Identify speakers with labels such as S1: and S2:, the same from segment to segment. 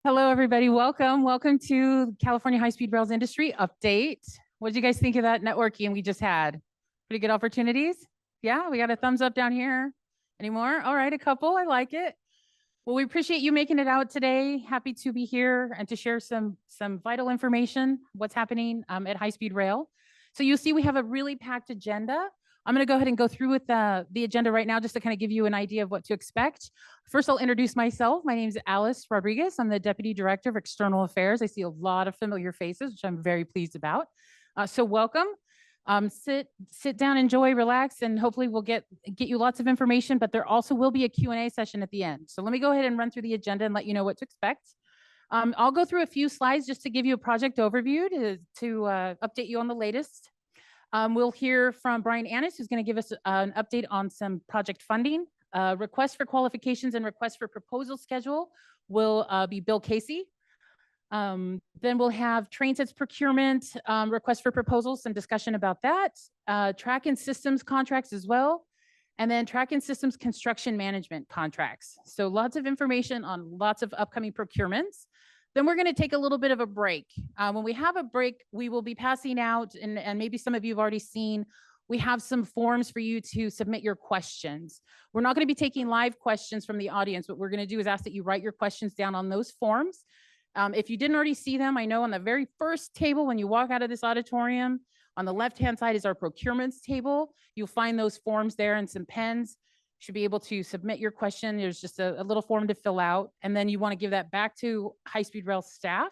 S1: Hello, everybody. Welcome to California High-Speed Rails Industry Update. What did you guys think of that networking we just had? Pretty good opportunities? Yeah, we got a thumbs up down here. Any more? All right, a couple. I like it. Well, we appreciate you making it out today. Happy to be here and to share some vital information, what's happening at High Speed Rail. So you'll see we have a really packed agenda. I'm going to go ahead and go through with the agenda right now just to kind of give you an idea of what to expect. First, I'll introduce myself. My name is Alice Rodriguez. I'm the Deputy Director of External Affairs. I see a lot of familiar faces, which I'm very pleased about. So welcome. Sit down, enjoy, relax, and hopefully we'll get you lots of information, but there also will be a Q&A session at the end. So let me go ahead and run through the agenda and let you know what to expect. I'll go through a few slides just to give you a project overview to update you on the latest. We'll hear from Brian Annis, who's going to give us an update on some project funding. Request for qualifications and request for proposal schedule will be Bill Casey. Then we'll have trainsets procurement, request for proposals, some discussion about that. Track and systems contracts as well. And then track and systems construction management contracts. So lots of information on lots of upcoming procurements. Then we're going to take a little bit of a break. When we have a break, we will be passing out, and maybe some of you have already seen, we have some forms for you to submit your questions. We're not going to be taking live questions from the audience. What we're going to do is ask that you write your questions down on those forms. If you didn't already see them, I know on the very first table when you walk out of this auditorium, on the left-hand side is our procurements table. You'll find those forms there and some pens. You should be able to submit your question. There's just a little form to fill out, and then you want to give that back to High Speed Rail staff.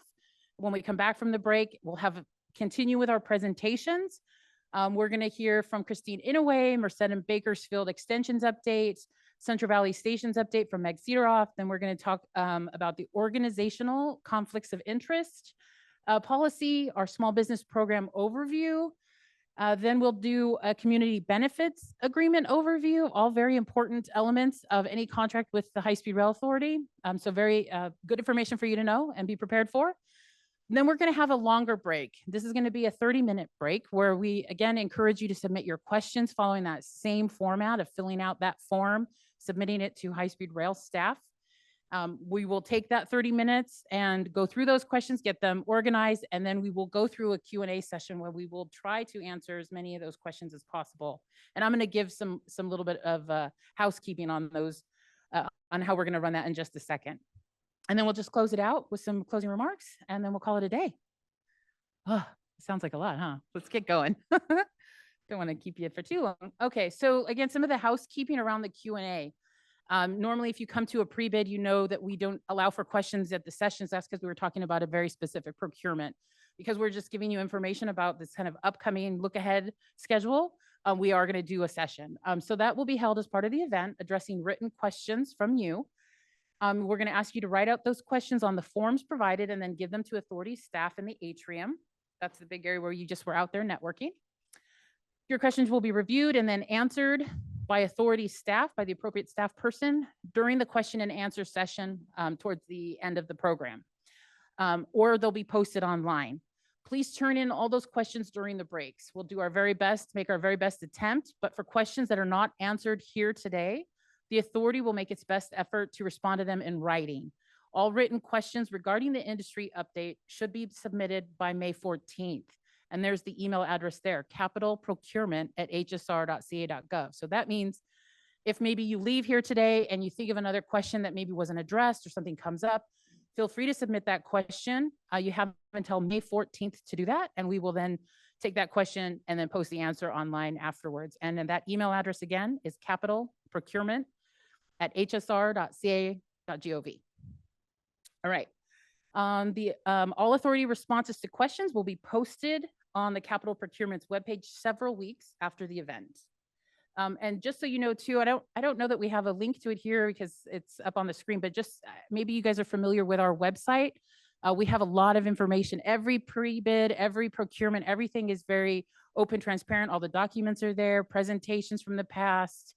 S1: When we come back from the break, we'll continue with our presentations. We're going to hear from Christine Inouye, Merced and Bakersfield Extensions updates, Central Valley Stations update from Meg Cederoff. Then we're going to talk about the organizational conflicts of interest policy, our small business program overview. Then we'll do a community benefits agreement overview, all very important elements of any contract with the High Speed Rail Authority. So very good information for you to know and be prepared for. And then we're going to have a longer break. This is going to be a 30-minute break where we, again, encourage you to submit your questions following that same format of filling out that form, submitting it to High Speed Rail staff. We will take that 30 minutes and go through those questions, get them organized, and then we will go through a Q&A session where we will try to answer as many of those questions as possible. And I'm going to give some little bit of housekeeping on those, on how we're going to run that in just a second. And then we'll just close it out with some closing remarks, and then we'll call it a day. Oh, sounds like a lot, huh? Let's get going. Don't want to keep you for too long. Okay, so again, some of the housekeeping around the Q&A. Normally, if you come to a pre-bid, you know that we don't allow for questions at the sessions. That's because we were talking about a very specific procurement. Because we're just giving you information about this kind of upcoming look-ahead schedule, we are going to do a session. So that will be held as part of the event, addressing written questions from you. We're going to ask you to write out those questions on the forms provided and then give them to authority staff in the atrium. That's the big area where you just were out there networking. Your questions will be reviewed and then answered by authority staff, by the appropriate staff person during the question and answer session towards the end of the program, or they'll be posted online. Please turn in all those questions during the breaks. We'll do our very best, make our very best attempt, but for questions that are not answered here today, the authority will make its best effort to respond to them in writing. All written questions regarding the industry update should be submitted by May 14th. And there's the email address there, capitalprocurement@hsr.ca.gov. So that means if maybe you leave here today and you think of another question that maybe wasn't addressed or something comes up, feel free to submit that question. You have until May 14th to do that. And we will then take that question and then post the answer online afterwards. And then that email address again is capitalprocurement@hsr.ca.gov. All right. All authority responses to questions will be posted on the Capital Procurement's webpage several weeks after the event. And just so you know too, I don't know that we have a link to it here because it's up on the screen, but just maybe you guys are familiar with our website. We have a lot of information. Every pre-bid, every procurement, everything is very open, transparent. All the documents are there, presentations from the past,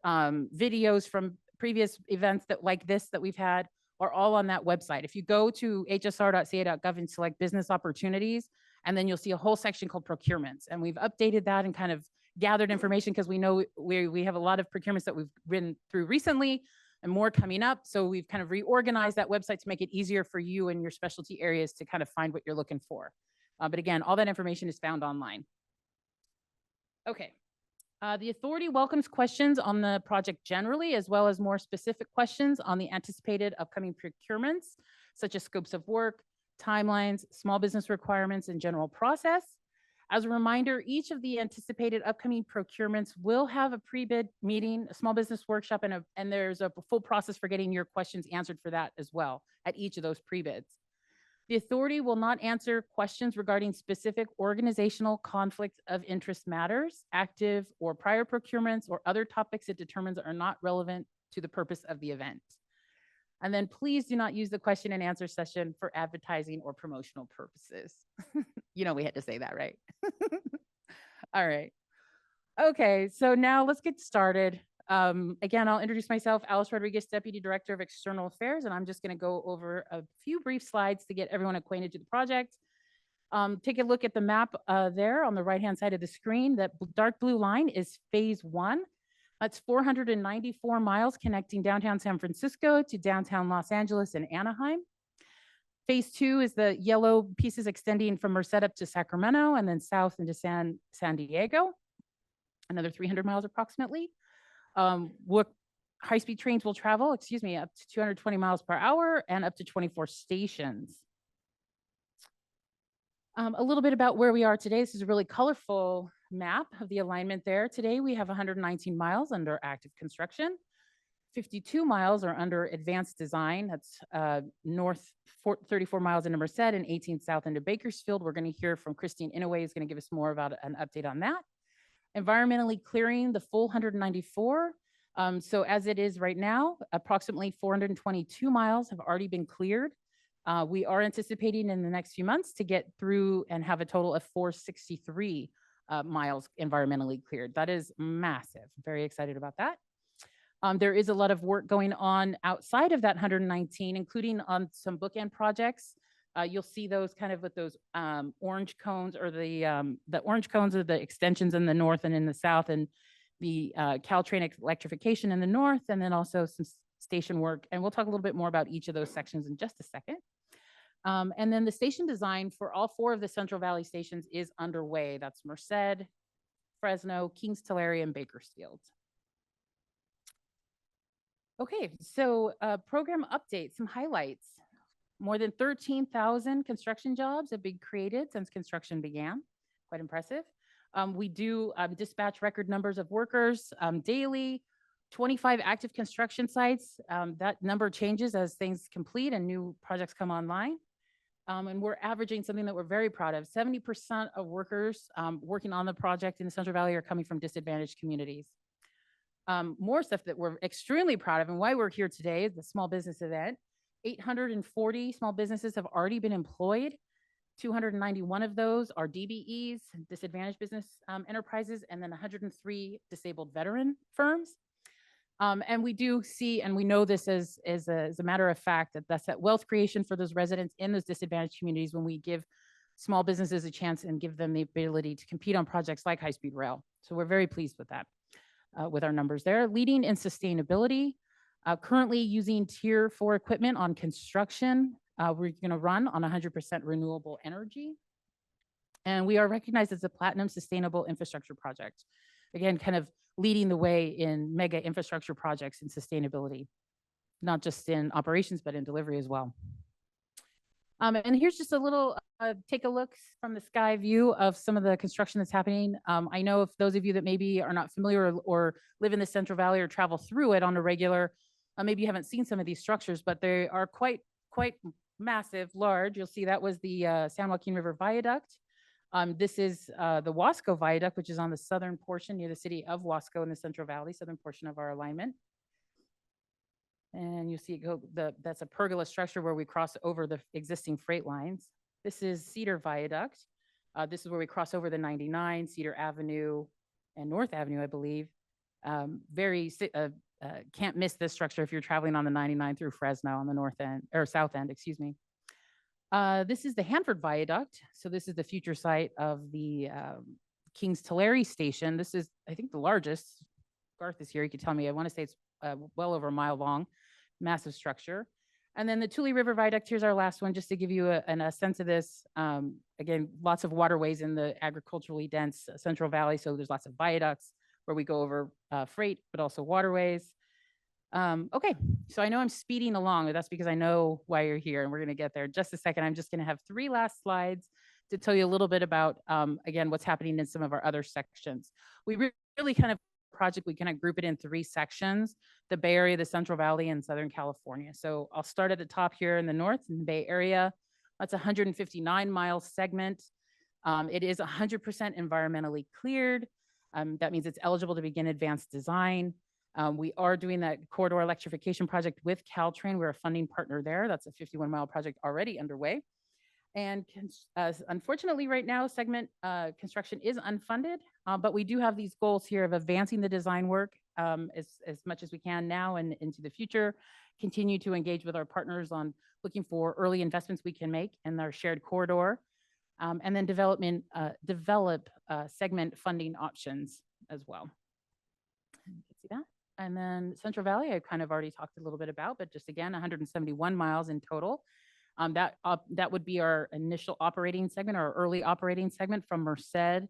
S1: videos from previous events like this that we've had are all on that website. If you go to hsr.ca.gov and select business opportunities, and then you'll see a whole section called procurements. And we've updated that and kind of gathered information because we know we have a lot of procurements that we've been through recently. and more coming up. So we've kind of reorganized that website to make it easier for you and your specialty areas to kind of find what you're looking for. But again, all that information is found online. Okay. The authority welcomes questions on the project generally, as well as more specific questions on the anticipated upcoming procurements, such as scopes of work, timelines, small business requirements, and general process. As a reminder, each of the anticipated upcoming procurements will have a pre-bid meeting, a small business workshop, and there's a full process for getting your questions answered for that as well at each of those pre-bids. The authority will not answer questions regarding specific organizational conflict of interest matters, active or prior procurements, or other topics it determines are not relevant to the purpose of the event. And then please do not use the question and answer session for advertising or promotional purposes. You know, we had to say that, right? All right. Okay, so now let's get started. Again, I'll introduce myself, Alice Rodriguez, Deputy Director of External Affairs, and I'm just going to go over a few brief slides to get everyone acquainted to the project. Take a look at the map there on the right-hand side of the screen. That dark blue line is phase 1. That's 494 miles connecting downtown San Francisco to downtown Los Angeles and Anaheim. Phase 2 is the yellow pieces extending from Merced up to Sacramento and then south into San Diego, another 300 miles approximately. What high-speed trains will travel, up to 220 miles per hour and up to 24 stations. A little bit about where we are today. This is a really colorful map of the alignment there. Today, we have 119 miles under active construction. 52 miles are under advanced design. That's north 34 miles into Merced and 18 south into Bakersfield. We're going to hear from Christine Inouye, who's going to give us more about an update on that. Environmentally clearing the full 194. So as it is right now, approximately 422 miles have already been cleared. We are anticipating in the next few months to get through and have a total of 463 miles environmentally cleared. That is massive. Very excited about that. There is a lot of work going on outside of that 119, including on some bookend projects. You'll see those kind of with those orange cones, or the orange cones are the extensions in the north and in the south, and the Caltrain electrification in the north, and then also some station work. And we'll talk a little bit more about each of those sections in just a second. And then the station design for all 4 of the Central Valley stations is underway. That's Merced, Fresno, Kings Tulare, and Bakersfield. Okay, so program update, some highlights. More than 13,000 construction jobs have been created since construction began. Quite impressive. We do dispatch record numbers of workers daily, 25 active construction sites. That number changes as things complete and new projects come online. And we're averaging something that we're very proud of. 70% of workers working on the project in the Central Valley are coming from disadvantaged communities. More stuff that we're extremely proud of and why we're here today is the small business event. 840 small businesses have already been employed. 291 of those are DBEs, disadvantaged business enterprises, and then 103 disabled veteran firms. And we do see, and we know this as a matter of fact, that's that wealth creation for those residents in those disadvantaged communities when we give small businesses a chance and give them the ability to compete on projects like high-speed rail. So we're very pleased with that, with our numbers there. Leading in sustainability, currently using Tier 4 equipment on construction. We're going to run on 100% renewable energy. And we are recognized as a Platinum Sustainable Infrastructure Project. Again, kind of leading the way in mega infrastructure projects and sustainability, not just in operations, but in delivery as well. And here's just a little take a look from the sky view of some of the construction that's happening. I know if those of you that maybe are not familiar or live in the Central Valley or travel through it on a regular, maybe you haven't seen some of these structures, but they are quite massive, large. You'll see that was the San Joaquin River Viaduct. This is the Wasco Viaduct, which is on the southern portion near the city of Wasco in the Central Valley, southern portion of our alignment. And you see that's a pergola structure where we cross over the existing freight lines. This is Cedar Viaduct. This is where we cross over the 99, Cedar Avenue, and North Avenue, I believe. Can't miss this structure if you're traveling on the 99 through Fresno on the north end, or south end, excuse me. This is the Hanford Viaduct. So this is the future site of the Kings Tulare station. This is, I think, the largest. Garth is here. He could tell me. I want to say it's well over a mile long, massive structure. And then the Tule River Viaduct, here's our last one, just to give you a sense of this. Again, lots of waterways in the agriculturally dense Central Valley. So there's lots of viaducts where we go over freight, but also waterways. Okay, so I know I'm speeding along, but that's because I know why you're here, and we're going to get there in just a second. I'm just going to have 3 last slides to tell you a little bit about, again, what's happening in some of our other sections. We really kind of project, we kind of group it in 3 sections: the Bay Area, the Central Valley, and Southern California. So I'll start at the top here in the north, in the Bay Area. That's a 159-mile segment. It is 100% environmentally cleared. That means it's eligible to begin advanced design. We are doing that corridor electrification project with Caltrain. We're a funding partner there. That's a 51-mile project already underway. And unfortunately, right now, segment construction is unfunded, but we do have these goals here of advancing the design work as much as we can now and into the future, continue to engage with our partners on looking for early investments we can make in our shared corridor, and then develop segment funding options as well. You can see that. And then Central Valley, I kind of already talked a little bit about, but just again, 171 miles in total. That would be our initial operating segment, our early operating segment from Merced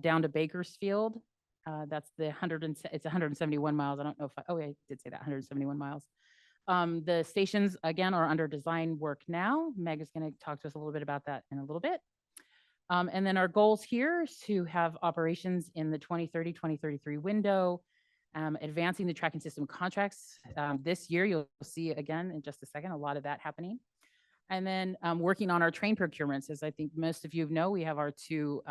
S1: down to Bakersfield. That's it's 171 miles. I don't know if I did say that, 171 miles. The stations, again, are under design work now. Meg is going to talk to us a little bit about that in a little bit. And then our goals here is to have operations in the 2030-2033 window, advancing the tracking system contracts. This year, you'll see again in just a second, a lot of that happening. And then working on our train procurements. As I think most of you know, we have our 2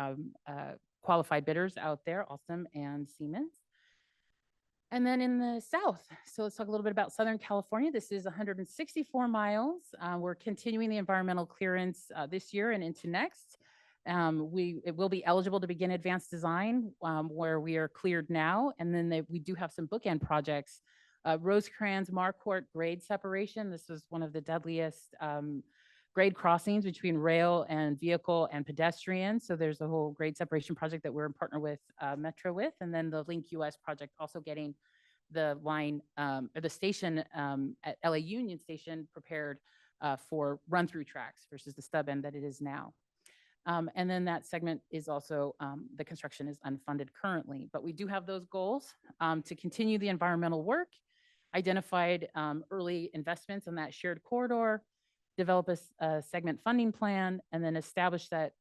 S1: qualified bidders out there, Alstom and Siemens. And then in the south, so let's talk a little bit about Southern California. This is 164 miles. We're continuing the environmental clearance this year and into next. It will be eligible to begin advanced design where we are cleared now. And then we do have some bookend projects. Rosecrans Marquardt grade separation. This was one of the deadliest grade crossings between rail and vehicle and pedestrian. So there's a whole grade separation project that we're in partner with Metro with. And then the Link US project, also getting the line or the station at LA Union Station prepared for run-through tracks versus the stub end that it is now. And then that segment is also, the construction is unfunded currently, but we do have those goals to continue the environmental work, identified early investments in that shared corridor, develop a segment funding plan, and then establish that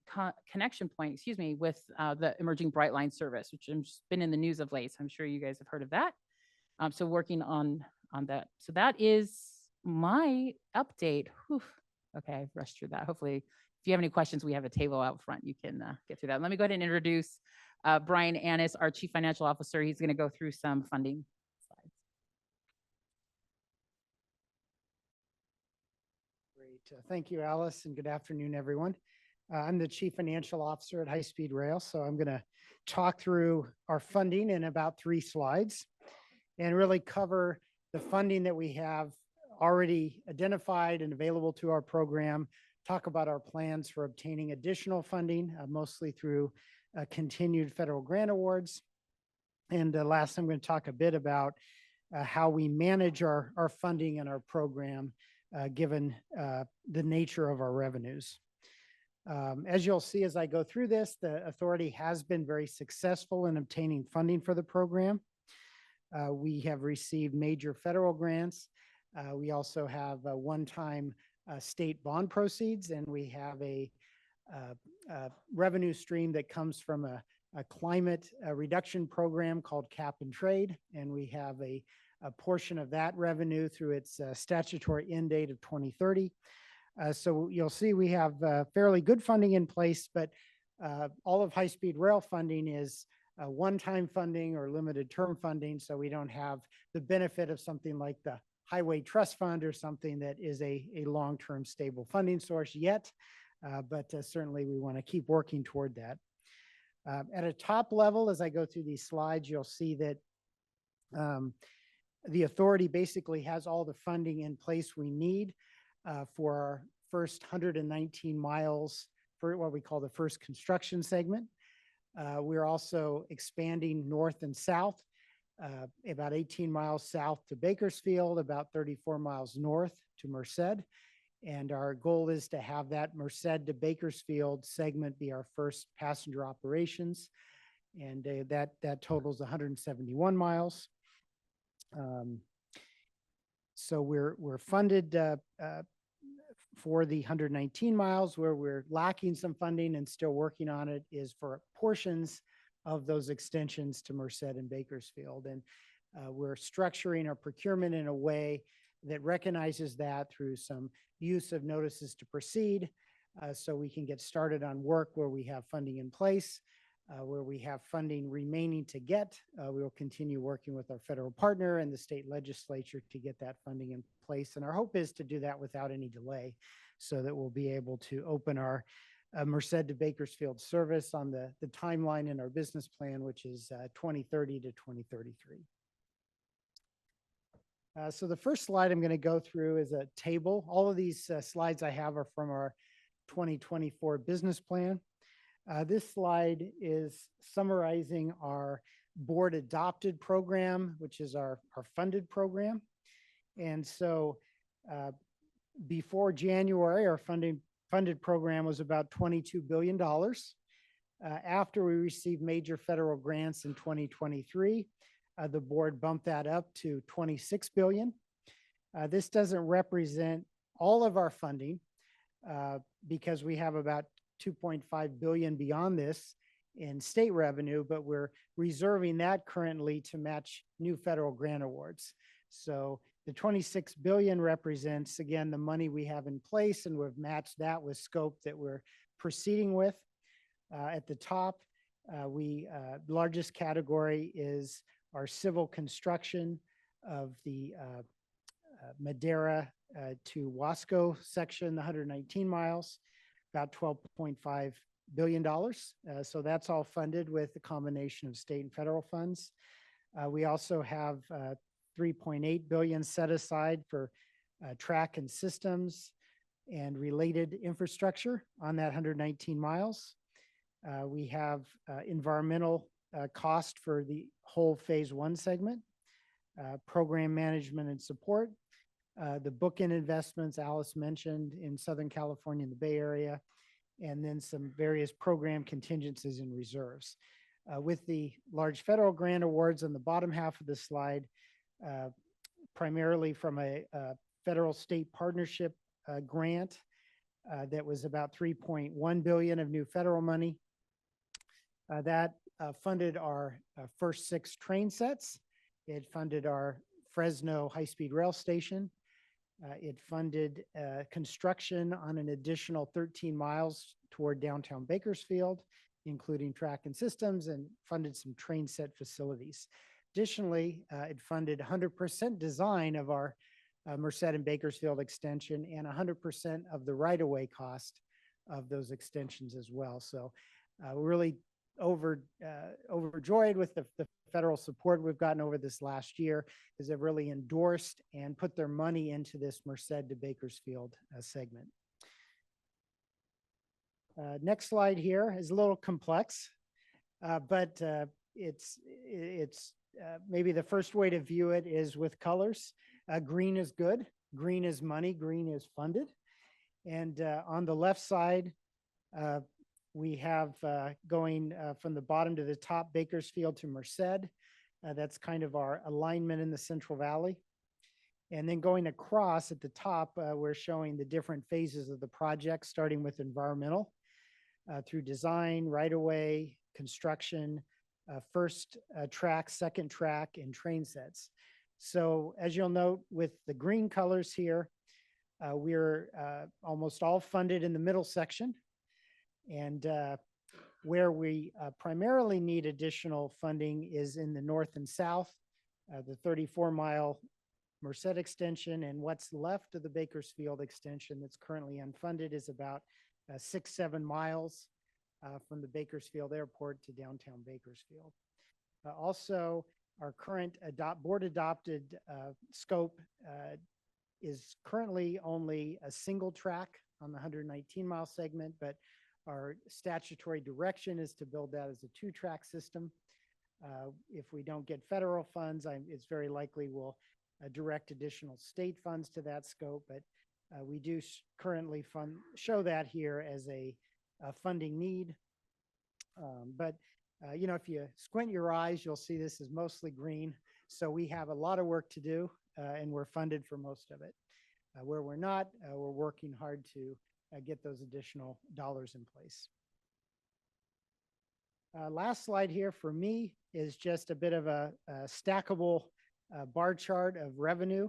S1: connection point, with the emerging Brightline service, which has been in the news of late. So I'm sure you guys have heard of that. So working on that. So that is my update. Whew. Okay, I've rushed through that. Hopefully, if you have any questions, we have a table out front. You can get through that. Let me go ahead and introduce Brian Annis, our Chief Financial Officer. He's going to go through some funding slides.
S2: Great. Thank you, Alice, and good afternoon, everyone. I'm the Chief Financial Officer at High Speed Rail, so I'm going to talk through our funding in about 3 slides and really cover the funding that we have already identified and available to our program, talk about our plans for obtaining additional funding, mostly through continued federal grant awards. And last, I'm going to talk a bit about how we manage our funding and our program, given the nature of our revenues. As you'll see as I go through this, the authority has been very successful in obtaining funding for the program. We have received major federal grants. We also have one-time state bond proceeds, and we have a revenue stream that comes from a climate reduction program called Cap and Trade, and we have a portion of that revenue through its statutory end date of 2030. So you'll see we have fairly good funding in place, but all of high-speed rail funding is one-time funding or limited term funding, so we don't have the benefit of something like the Highway Trust Fund or something that is a long-term stable funding source yet, but certainly we want to keep working toward that. At a top level, as I go through these slides, you'll see that the authority basically has all the funding in place we need for our first 119 miles for what we call the first construction segment. We're also expanding north and south about 18 miles south to Bakersfield, about 34 miles north to Merced. And our goal is to have that Merced to Bakersfield segment be our first passenger operations. And that totals 171 miles. So we're funded for the 119 miles. Where we're lacking some funding and still working on it is for portions of those extensions to Merced and Bakersfield. And we're structuring our procurement in a way that recognizes that through some use of notices to proceed, so we can get started on work where we have funding in place. Where we have funding remaining to get, we will continue working with our federal partner and the state legislature to get that funding in place. And our hope is to do that without any delay, so that we'll be able to open our Merced to Bakersfield service on the timeline in our business plan, which is 2030 to 2033. So the first slide I'm going to go through is a table. All of these slides I have are from our 2024 business plan. This slide is summarizing our board adopted program, which is our funded program. And so before January, our funded program was about $22 billion. After we received major federal grants in 2023, the board bumped that up to $26 billion. This doesn't represent all of our funding because we have about $2.5 billion beyond this in state revenue, but we're reserving that currently to match new federal grant awards. So the $26 billion represents, again, the money we have in place, and we've matched that with scope that we're proceeding with. At the top, largest category is our civil construction of the Madera to Wasco section, the 119 miles. About $12.5 billion. So that's all funded with a combination of state and federal funds. We also have $3.8 billion set aside for track and systems and related infrastructure on that 119 miles. We have environmental cost for the whole phase one segment, program management and support, the bookend investments Alice mentioned in Southern California and the Bay Area, and then some various program contingencies and reserves. With the large federal grant awards on the bottom half of the slide, primarily from a federal state partnership grant that was about $3.1 billion of new federal money. That funded our first 6 train sets. It funded our Fresno high-speed rail station. It funded construction on an additional 13 miles toward downtown Bakersfield, including track and systems, and funded some train set facilities. Additionally, it funded 100% design of our Merced and Bakersfield extension and 100% of the right-of-way cost of those extensions as well. So we're really overjoyed with the federal support we've gotten over this last year, because they've really endorsed and put their money into this Merced to Bakersfield segment. Next slide here is a little complex, but it's maybe the first way to view it is with colors. Green is good, green is money, green is funded. And on the left side, we have going from the bottom to the top, Bakersfield to Merced. That's kind of our alignment in the Central Valley. And then going across at the top, we're showing the different phases of the project, starting with environmental, through design, right-of-way, construction, first track, second track, and train sets. So as you'll note with the green colors here, we're almost all funded in the middle section. And where we primarily need additional funding is in the north and south, the 34-mile Merced extension, and what's left of the Bakersfield extension that's currently unfunded is about 6-7 miles from the Bakersfield Airport to downtown Bakersfield. Also, our current board adopted scope is currently only a single track on the 119-mile segment, but our statutory direction is to build that as a 2-track system. If we don't get federal funds, it's very likely we'll direct additional state funds to that scope, but we do currently show that here as a funding need. But you know, if you squint your eyes, you'll see this is mostly green. So we have a lot of work to do, and we're funded for most of it. Where we're not, we're working hard to get those additional dollars in place. Last slide here for me is just a bit of a stackable bar chart of revenue.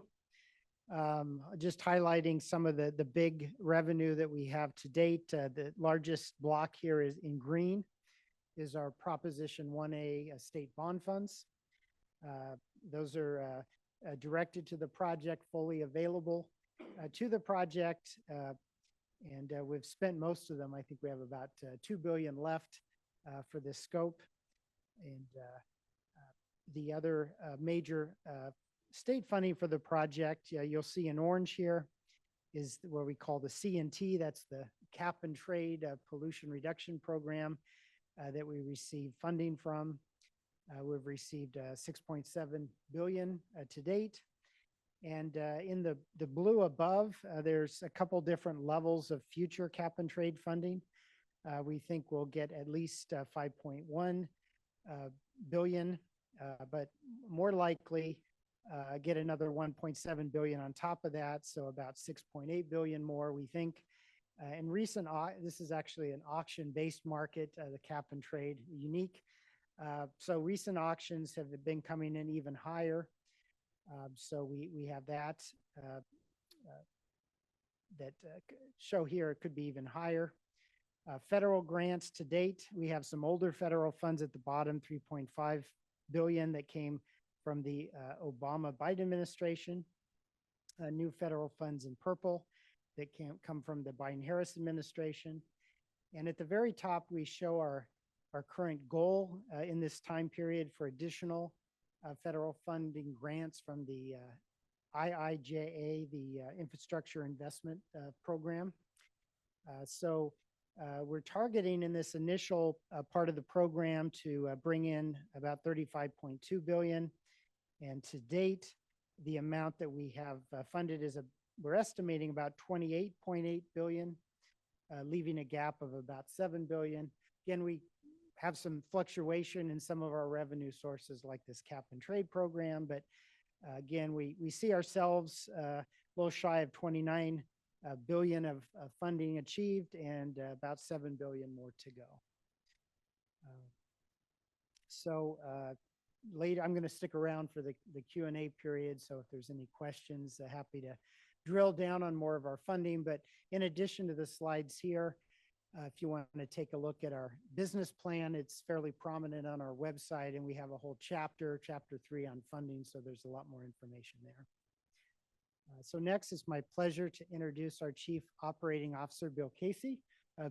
S2: Just highlighting some of the big revenue that we have to date. The largest block here is in green, is our Proposition 1A state bond funds. Those are directed to the project, fully available to the project. And we've spent most of them. I think we have about $2 billion left for this scope. And the other major state funding for the project, you'll see in orange here, is what we call the C&T. That's the cap and trade pollution reduction program that we receive funding from. We've received 6.7 billion to date. And in the blue above, there's a couple different levels of future cap and trade funding. We think we'll get at least 5.1 billion, but more likely get another 1.7 billion on top of that. So about 6.8 billion more, we think. In recent, this is actually an auction-based market, the cap and trade unique. So recent auctions have been coming in even higher. So we have that show here. It could be even higher. Federal grants to date, we have some older federal funds at the bottom, 3.5 billion that came from the Obama-Biden administration. New federal funds in purple that come from the Biden-Harris administration. And at the very top, we show our current goal in this time period for additional federal funding grants from the IIJA, the Infrastructure Investment Program. So we're targeting in this initial part of the program to bring in about 35.2 billion. And to date, the amount that we have funded is we're estimating about 28.8 billion, leaving a gap of about 7 billion. Again, we have some fluctuation in some of our revenue sources like this cap and trade program, but again, we see ourselves a little shy of 29 billion of funding achieved and about 7 billion more to go. So later, I'm going to stick around for the Q&A period. So if there's any questions, happy to drill down on more of our funding. But in addition to the slides here, if you want to take a look at our business plan, it's fairly prominent on our website, and we have a whole chapter 3 on funding. So there's a lot more information there. So next, it's my pleasure to introduce our Chief Operating Officer, Bill Casey.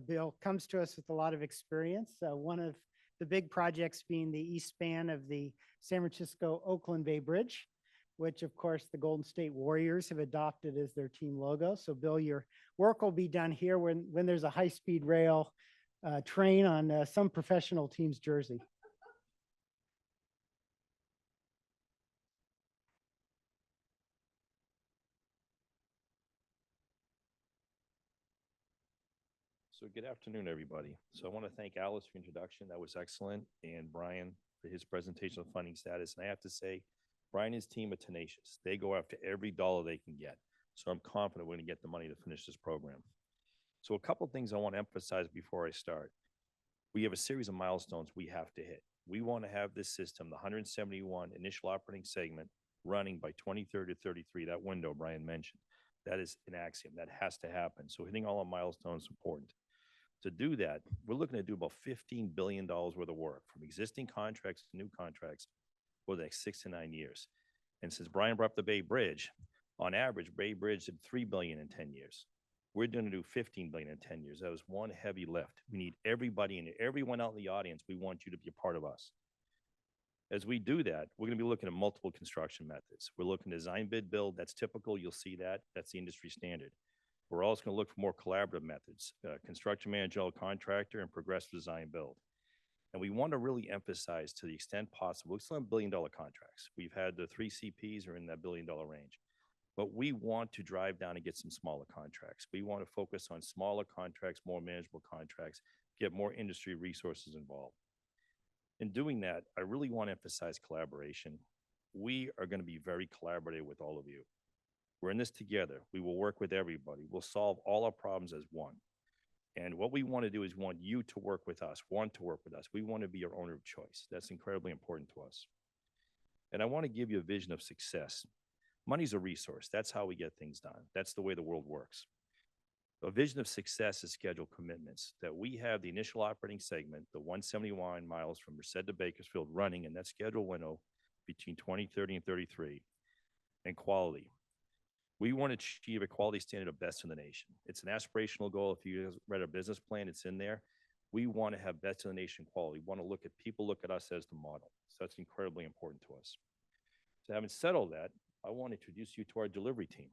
S2: Bill comes to us with a lot of experience. One of the big projects being the east span of the San Francisco-Oakland Bay Bridge, which of course the Golden State Warriors have adopted as their team logo. So Bill, your work will be done here when there's a high-speed rail train on some professional team's jersey.
S3: So good afternoon, everybody. So I want to thank Alice for introduction. That was excellent. And Brian for his presentation of funding status. And I have to say, Brian and his team are tenacious. They go after every dollar they can get. So I'm confident we're going to get the money to finish this program. So a couple of things I want to emphasize before I start. We have a series of milestones we have to hit. We want to have this system, the 171 initial operating segment, running by 2030 to 33, that window Brian mentioned. That is an axiom. That has to happen. So hitting all our milestones is important. To do that, we're looking to do about $15 billion worth of work from existing contracts to new contracts for the next 6 to 9 years. And since Brian brought up the Bay Bridge, on average, Bay Bridge did $3 billion in 10 years. We're going to do $15 billion in 10 years. That was one heavy lift. We need everybody and everyone out in the audience. We want you to be a part of us. As we do that, we're going to be looking at multiple construction methods. We're looking at design, bid, build. That's typical. You'll see that. That's the industry standard. We're also going to look for more collaborative methods, construction manager, contractor, and progressive design build. And we want to really emphasize to the extent possible, it's not billion-dollar contracts. We've had the 3 CPs are in that billion-dollar range. But we want to drive down and get some smaller contracts. We want to focus on smaller contracts, more manageable contracts, get more industry resources involved. In doing that, I really want to emphasize collaboration. We are going to be very collaborative with all of you. We're in this together. We will work with everybody. We'll solve all our problems as one. And what we want to do is want you to work with us, want to work with us. We want to be your owner of choice. That's incredibly important to us. And I want to give you a vision of success. Money's a resource. That's how we get things done. That's the way the world works. A vision of success is scheduled commitments that we have the initial operating segment, the 171 miles from Merced to Bakersfield running in that schedule window between 2030 and 33, and quality. We want to achieve a quality standard of best in the nation. It's an aspirational goal. If you read our business plan, it's in there. We want to have best in the nation quality. We want to look at people, look at us as the model. So that's incredibly important to us. So having said all that, I want to introduce you to our delivery team.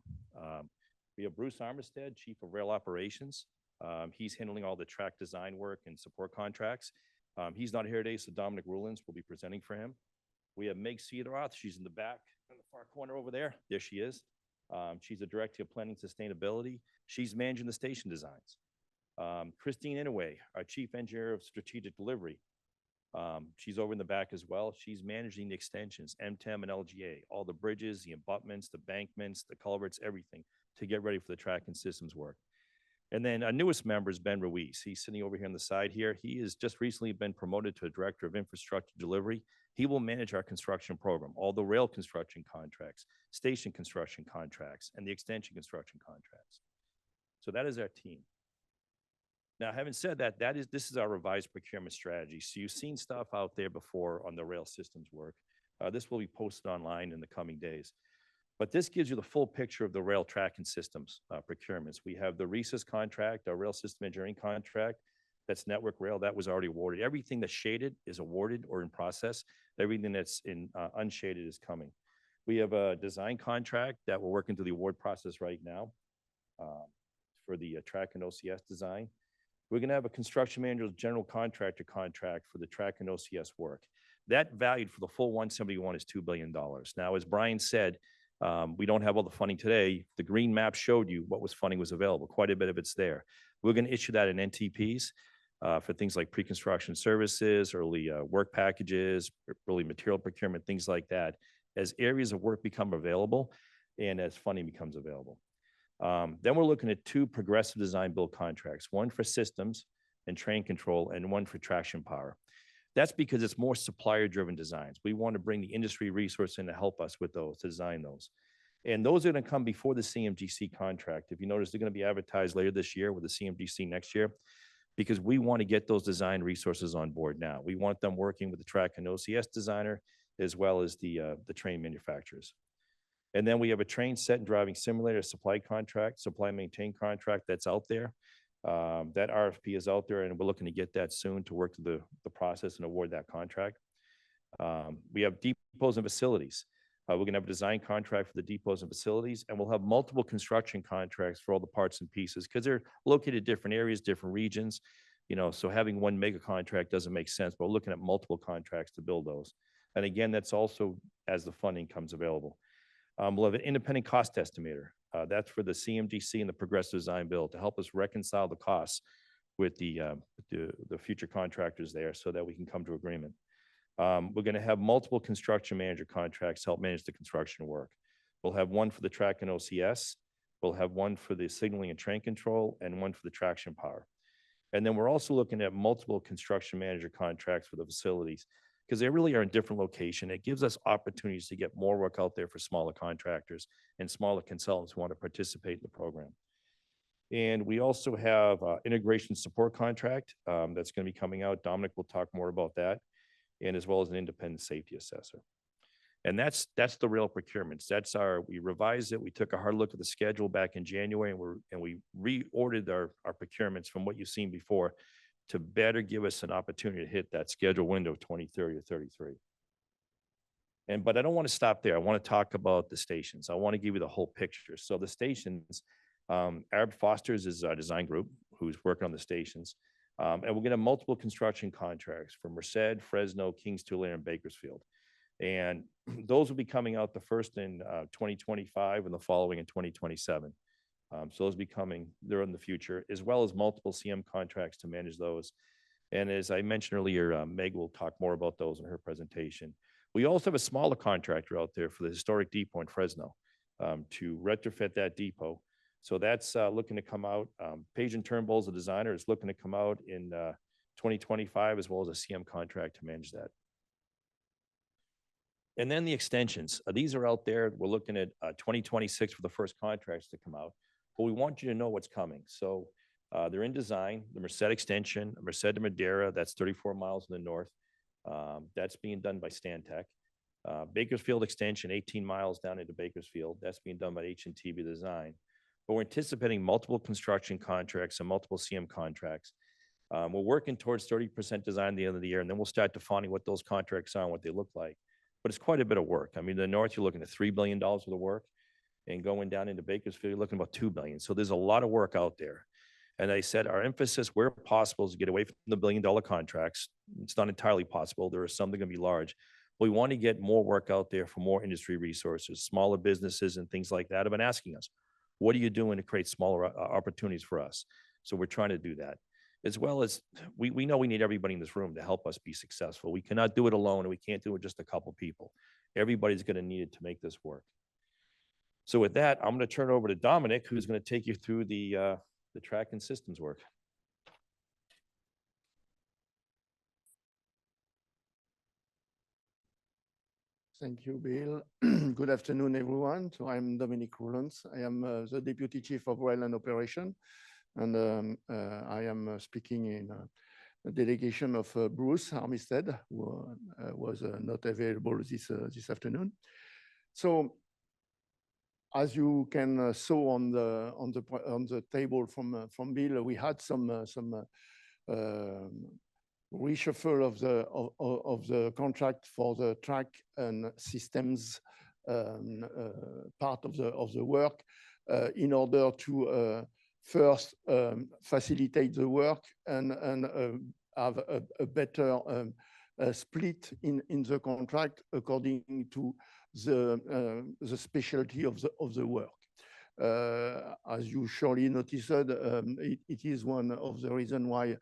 S3: We have Bruce Armistead, Chief of Rail Operations. He's handling all the track design work and support contracts. He's not here today, so Dominic Rulins will be presenting for him. We have Meg Cedroth. She's in the back, in the far corner over there. There she is. She's the Director of Planning Sustainability. She's managing the station designs. Christine Inouye, our Chief Engineer of Strategic Delivery. She's over in the back as well. She's managing the extensions, MTEM and LGA, all the bridges, the abutments, the bankments, the culverts, everything to get ready for the track and systems work. And then our newest member is Ben Ruiz. He's sitting over here on the side here. He has just recently been promoted to a Director of Infrastructure Delivery. He will manage our construction program, all the rail construction contracts, station construction contracts, and the extension construction contracts. So that is our team. Now, having said that, this is our revised procurement strategy. So you've seen stuff out there before on the rail systems work. This will be posted online in the coming days. But this gives you the full picture of the rail track and systems procurements. We have the RESIS contract, our rail system engineering contract. That's Network Rail. That was already awarded. Everything that's shaded is awarded or in process. Everything that's in unshaded is coming. We have a design contract that we're working through the award process right now for the track and OCS design. We're going to have a construction manager's general contractor contract for the track and OCS work. That valued for the full 171 is $2 billion. Now, as Brian said, we don't have all the funding today. The green map showed you what funding was available. Quite a bit of it's there. We're going to issue that in NTPs for things like pre-construction services, early work packages, early material procurement, things like that, as areas of work become available and as funding becomes available. Then we're looking at 2 progressive design build contracts, one for systems and train control and one for traction power. That's because it's more supplier-driven designs. We want to bring the industry resource in to help us with those, to design those. And those are going to come before the CMGC contract. If you notice, they're going to be advertised later this year with the CMGC next year, because we want to get those design resources on board now. We want them working with the track and OCS designer, as well as the train manufacturers. And then we have a train set and driving simulator supply contract, supply maintain contract that's out there. That RFP is out there, and we're looking to get that soon to work through the process and award that contract. We have depots and facilities. We're going to have a design contract for the depots and facilities, and we'll have multiple construction contracts for all the parts and pieces because they're located in different areas, different regions. So having one mega contract doesn't make sense, but we're looking at multiple contracts to build those. And again, that's also as the funding comes available. We'll have an independent cost estimator. That's for the CMGC and the progressive design build to help us reconcile the costs with the future contractors there so that we can come to agreement. We're going to have multiple construction manager contracts to help manage the construction work. We'll have one for the track and OCS. We'll have one for the signaling and train control and one for the traction power. And then we're also looking at multiple construction manager contracts for the facilities because they really are in different location. It gives us opportunities to get more work out there for smaller contractors and smaller consultants who want to participate in the program. And we also have integration support contract that's going to be coming out. Dominic will talk more about that, and as well as an independent safety assessor. And that's the rail procurements. We revised it. We took a hard look at the schedule back in January, and we reordered our procurements from what you've seen before to better give us an opportunity to hit that schedule window of 2030 or 33. But I don't want to stop there. I want to talk about the stations. I want to give you the whole picture. So the stations, Arab Foster's is our design group who's working on the stations. And we're gonna have multiple construction contracts for Merced, Fresno, Kings Tulare, and Bakersfield. And those will be coming out the first in 2025 and the following in 2027. So those be coming, they're in the future, as well as multiple CM contracts to manage those. And as I mentioned earlier, Meg will talk more about those in her presentation. We also have a smaller contractor out there for the historic depot in Fresno to retrofit that depot. So that's looking to come out. Page and Turnbull, the designer, is looking to come out in 2025, as well as a CM contract to manage that. And then the extensions. These are out there. We're looking at 2026 for the first contracts to come out. But we want you to know what's coming. So they're in design. The Merced extension, Merced to Madera, that's 34 miles in the north. That's being done by Stantec. Bakersfield extension, 18 miles down into Bakersfield. That's being done by H&T Design. But we're anticipating multiple construction contracts and multiple CM contracts. We're working towards 30% design at the end of the year, and then we'll start defining what those contracts are and what they look like. But it's quite a bit of work. I mean, in the north, you're looking at $3 billion worth of work, and going down into Bakersfield, you're looking at about $2 billion. So there's a lot of work out there. And I said, our emphasis where possible is to get away from the $1 billion contracts. It's not entirely possible. There are some that are going to be large. But we want to get more work out there for more industry resources. Smaller businesses and things like that have been asking us, what are you doing to create smaller opportunities for us? So we're trying to do that. As well as we know we need everybody in this room to help us be successful. We cannot do it alone, and we can't do it just a couple people. Everybody's going to need it to make this work. So with that, I'm going to turn it over to Dominic, who's going to take you through the track and systems work.
S4: Thank you, Bill. Good afternoon, everyone. So I'm Dominic Rollins. I am the Deputy Chief of Rail and Operation, and I am speaking in a delegation of Bruce Armistead, who was not available this afternoon. So, as you can saw on the table from Bill, we had some reshuffle of the contract for the track and systems part of the work in order to first facilitate the work and have a better split in the contract according to the specialty of the work. As you surely noticed, it is one of the reasons why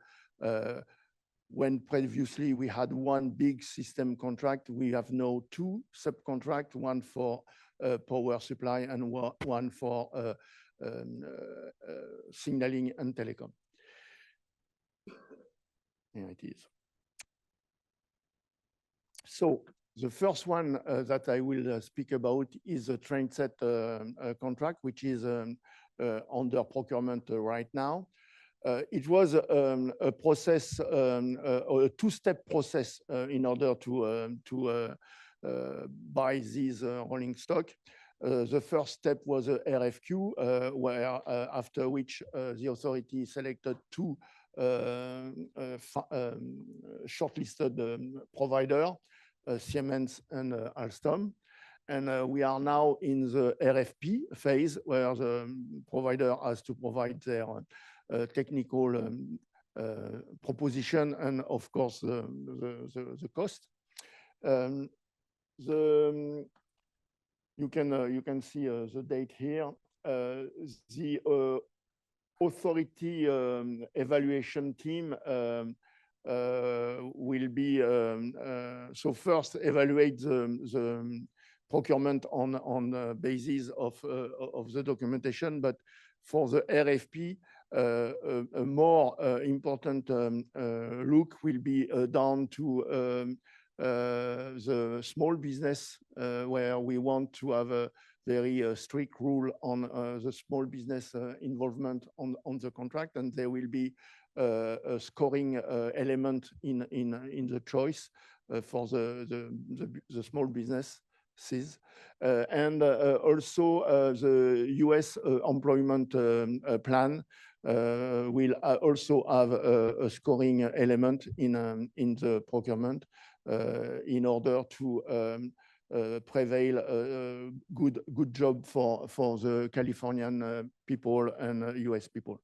S4: when previously we had one big system contract, we have now two subcontracts, one for power supply and one for signaling and telecom. Here it is. So the first one that I will speak about is the trainset contract, which is under procurement right now. It was a process, a two-step process in order to buy this rolling stock. The first step was a RFQ, where after which the authority selected two shortlisted providers, Siemens and Alstom. And we are now in the RFP phase, where the provider has to provide their technical proposition and, of course, the cost. You can see the date here. The authority evaluation team will be so first evaluate the procurement on the basis of the documentation, but for the RFP, a more important look will be down to the small business, where we want to have a very strict rule on the small business involvement on the contract, and there will be a scoring element in the choice for the small businesses. And also the US employment plan will also have a scoring element in the procurement in order to prevail a good job for the Californian people and US people.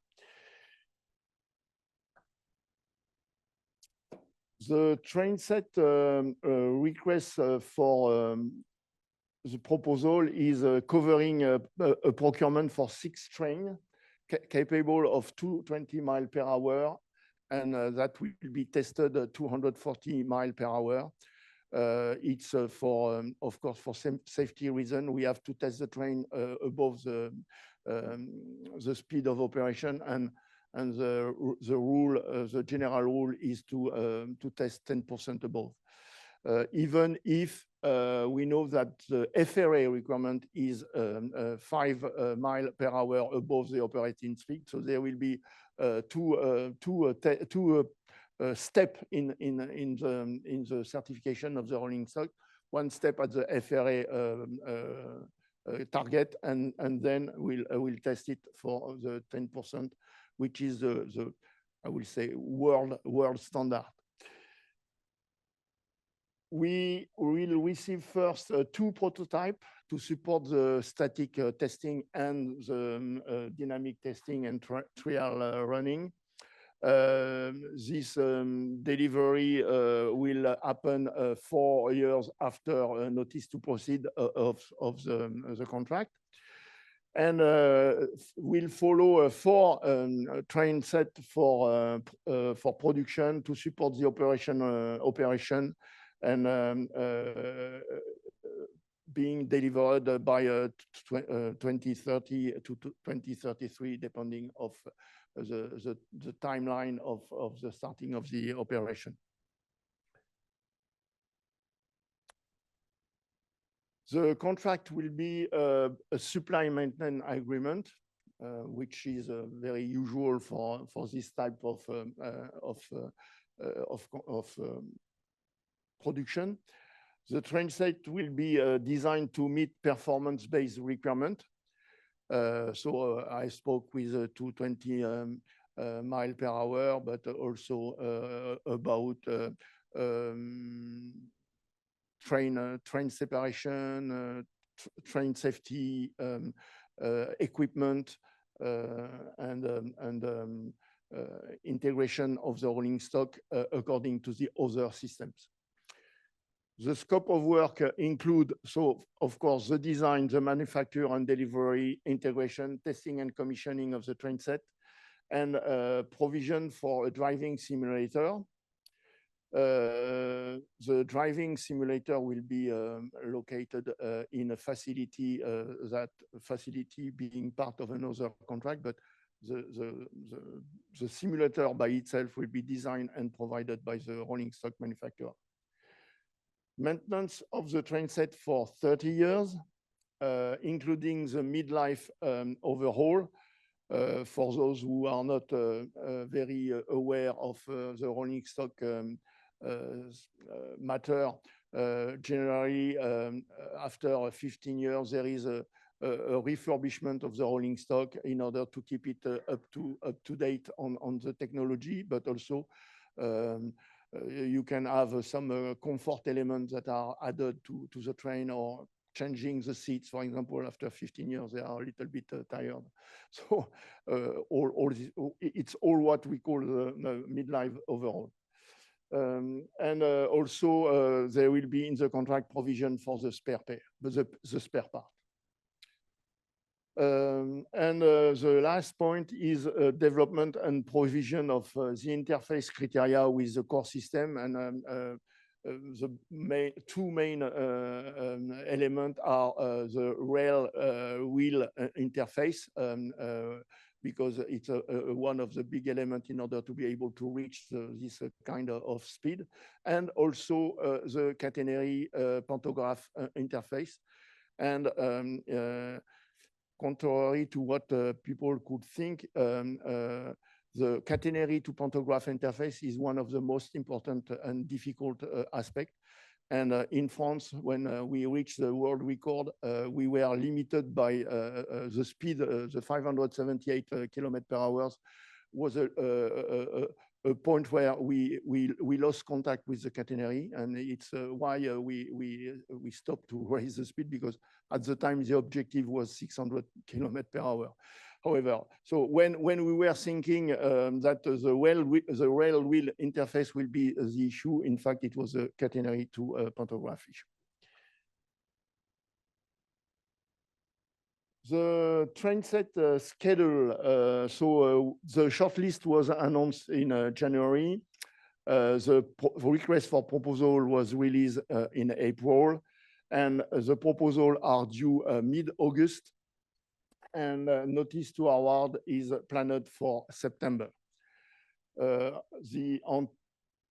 S4: The train set request for the proposal is covering a procurement for 6 trains capable of 220 miles per hour, and that will be tested at 240 miles per hour. It's for, of course, for safety reason, we have to test the train above the speed of operation, and the rule, the general rule is to test 10% above. Even if we know that the FRA requirement is 5 miles per hour above the operating speed, so there will be two step in the certification of the rolling stock. One step at the FRA target, and then we'll test it for the 10%, which is the I will say world standard. We will receive first 2 prototypes to support the static testing and the dynamic testing and trial running. This delivery will happen 4 years after notice to proceed of the contract. And we'll follow 4 train set for production to support the operation and being delivered by 2030 to 2033, depending of the timeline of the starting of the operation. The contract will be a supply maintenance agreement, which is very usual for this type of production. The train set will be designed to meet performance-based requirement. So I spoke with 220 miles per hour, but also about train separation, train safety, equipment, and integration of the rolling stock according to the other systems. The scope of work include, so of course, the design, the manufacture and delivery, integration, testing and commissioning of the train set, and provision for a driving simulator. The driving simulator will be located in a facility, that facility being part of another contract, but the simulator by itself will be designed and provided by the rolling stock manufacturer. Maintenance of the train set for 30 years, including the midlife overhaul. For those who are not very aware of the rolling stock matter, generally after 15 years, there is a refurbishment of the rolling stock in order to keep it up to date on the technology, but also you can have some comfort elements that are added to the train, or changing the seats, for example, after 15 years, they are a little bit tired. So it's all what we call the midlife overhaul. And also there will be in the contract provision for the spare part. And the last point is development and provision of the interface criteria with the core system. And the two main elements are the rail wheel interface, because it's one of the big elements in order to be able to reach this kind of speed, and also the catenary pantograph interface. And contrary to what people could think, the catenary to pantograph interface is one of the most important and difficult aspects. And in France, when we reached the world record, we were limited by the speed. The 578 kilometers per hour was a point where we lost contact with the catenary, and it's why we stopped to raise the speed, because at the time the objective was 600 kilometers per hour. However, so when we were thinking that the rail wheel interface will be the issue, in fact, it was a catenary to pantograph issue. The train set schedule. The shortlist was announced in January. The request for proposal was released in April, and the proposal are due mid-August, and notice to award is planned for September. The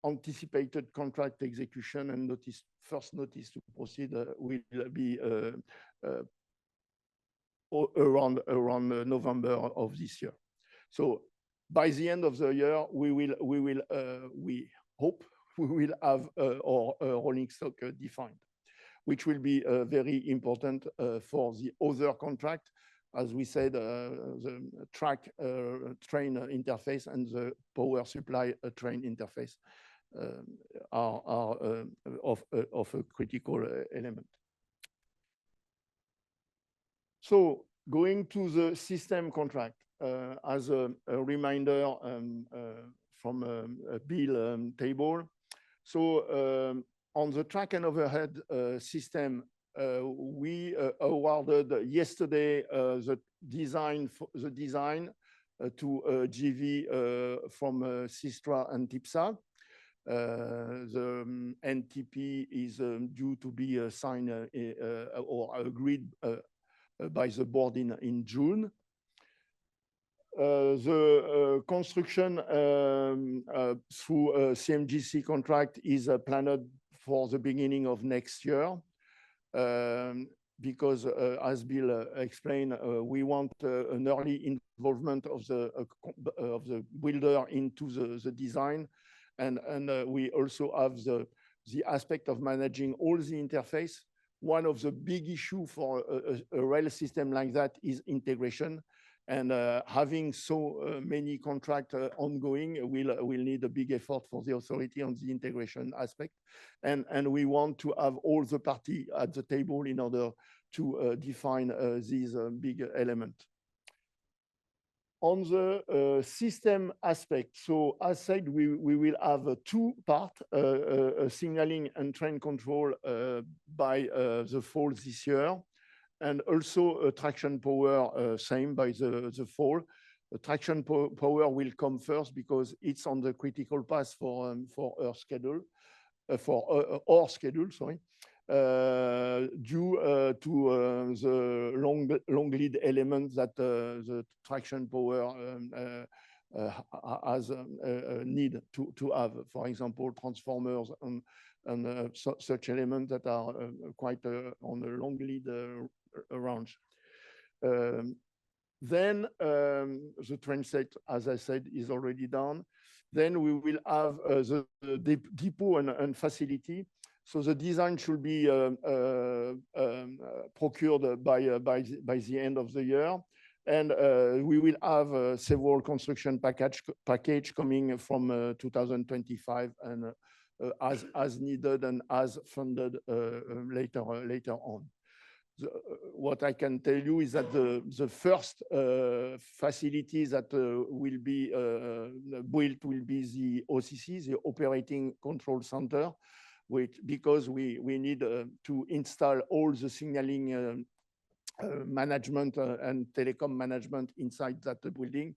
S4: anticipated contract execution and first notice to proceed will be around November of this year. So by the end of the year, we hope we will have our rolling stock defined, which will be very important for the other contract. As we said, the track train interface and the power supply train interface are of a critical element. So going to the system contract, as a reminder from a bill table. So on the track and overhead system, we awarded yesterday the design to GV from Sistra and TIPSA. The NTP is due to be signed or agreed by the board in June. The construction through CMGC contract is planned for the beginning of next year. Because as Bill explained, we want an early involvement of the builder into the design, and we also have the aspect of managing all the interface. One of the big issue for a rail system like that is integration, and having so many contracts ongoing will need a big effort for the authority on the integration aspect. And we want to have all the parties at the table in order to define these big elements. On the system aspect, so as said, we will have two parts, signaling and train control by the fall this year, and also traction power, same by the fall. Traction power will come first because it's on the critical path for our schedule, sorry, due to the long lead elements that the traction power has need to have. For example, transformers and such elements that are quite on the long lead range. Then the train set, as I said, is already done. Then we will have the depot and facility. So the design should be procured by the end of the year. And we will have several construction package coming from 2025 and as needed and as funded later on. What I can tell you is that the first facilities that will be built will be the OCC, the Operating Control Center, because we need to install all the signaling management and telecom management inside that building.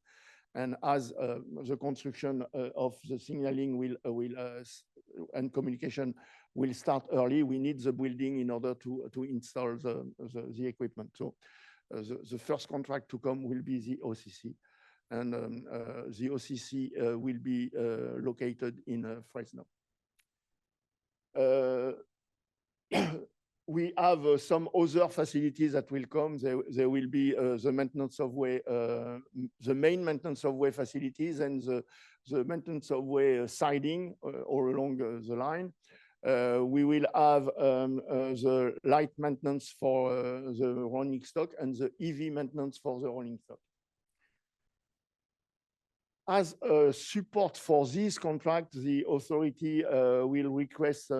S4: And as the construction of the signaling and communication will start early, we need the building in order to install the equipment. So the first contract to come will be the OCC. And the OCC will be located in Fresno. We have some other facilities that will come. There will be the maintenance of way, the main maintenance of way facilities, and the maintenance of way siding all along the line. We will have the light maintenance for the rolling stock and the EV maintenance for the rolling stock. As support for this contract, the authority will request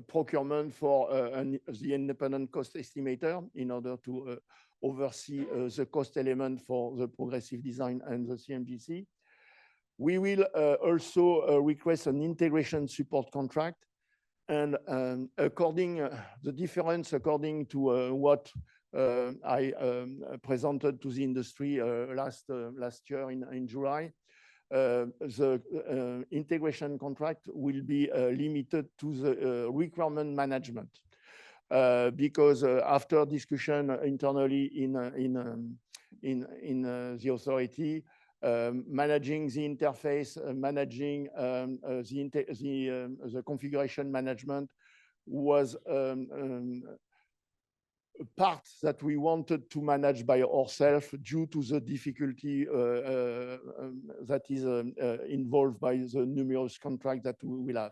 S4: procurement for the independent cost estimator in order to oversee the cost element for the progressive design and the CMGC. We will also request an integration support contract. And according the difference, according to what I presented to the industry last year in July, the integration contract will be limited to the requirement management because after discussion internally in the authority, managing the interface, managing the configuration management was a part that we wanted to manage by ourselves due to the difficulty that is involved by the numerous contracts that we will have.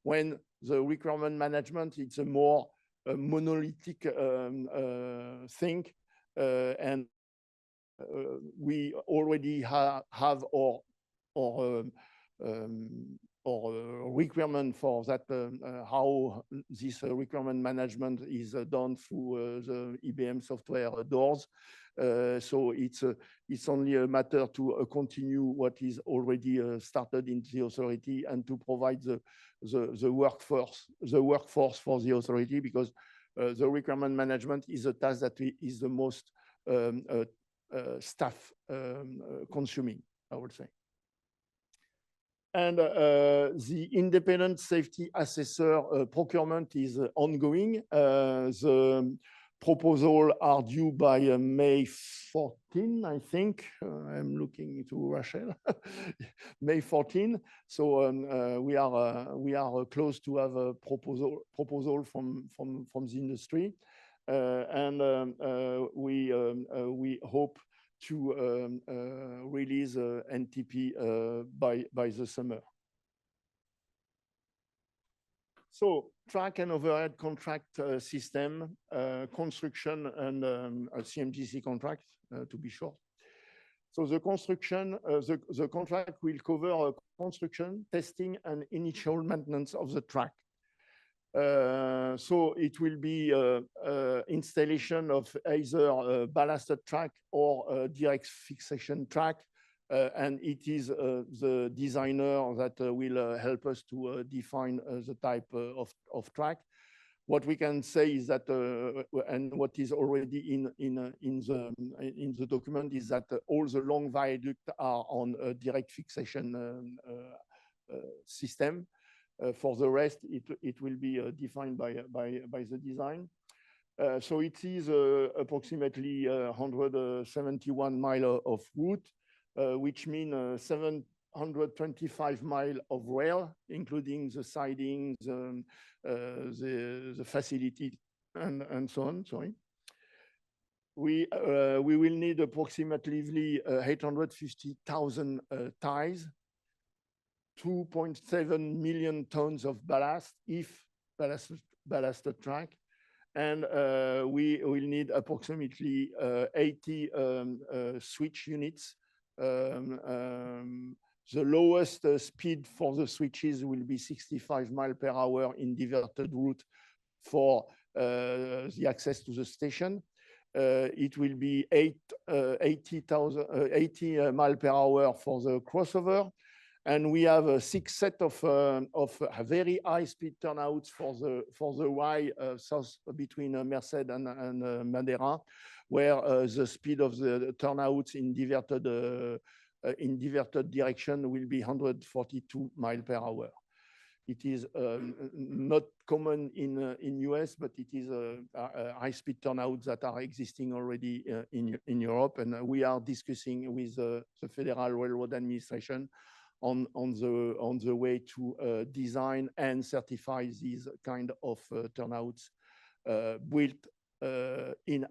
S4: When the requirement management, it's a more monolithic thing, and we already have our requirement for that, how this requirement management is done through the IBM software doors. So it's only a matter to continue what is already started in the authority and to provide the workforce for the authority, because the requirement management is a task that is the most staff consuming, I would say. And the independent safety assessor procurement is ongoing. The proposals are due by May 14, I think. I'm looking to Rachel. May 14. So we are close to have a proposal from the industry, and we hope to release NTP by the summer. So track and overhead contract system, construction and a CMGC contract, to be short. So the construction, the contract will cover construction, testing, and initial maintenance of the track. So it will be installation of either a ballasted track or a direct fixation track, and it is the designer that will help us to define the type of track. What we can say is that, and what is already in the document, is that all the long viaducts are on a direct fixation system. For the rest, it will be defined by the design. So it is approximately 171 miles of route, which means 725 miles of rail, including the sidings, the facility, and so on. Sorry. We will need approximately 850,000 ties, 2.7 million tons of ballast, if ballasted track, and we will need approximately 80 switch units. The lowest speed for the switches will be 65 miles per hour in diverted route for the access to the station. It will be 80 miles per hour for the crossover. And we have a 6 set of very high-speed turnouts for the Y south between Merced and Madeira, where the speed of the turnouts in diverted direction will be 142 miles per hour. It is not common in US, but it is high-speed turnouts that are existing already in Europe, and we are discussing with the Federal Railroad Administration on the way to design and certify these kind of turnouts built in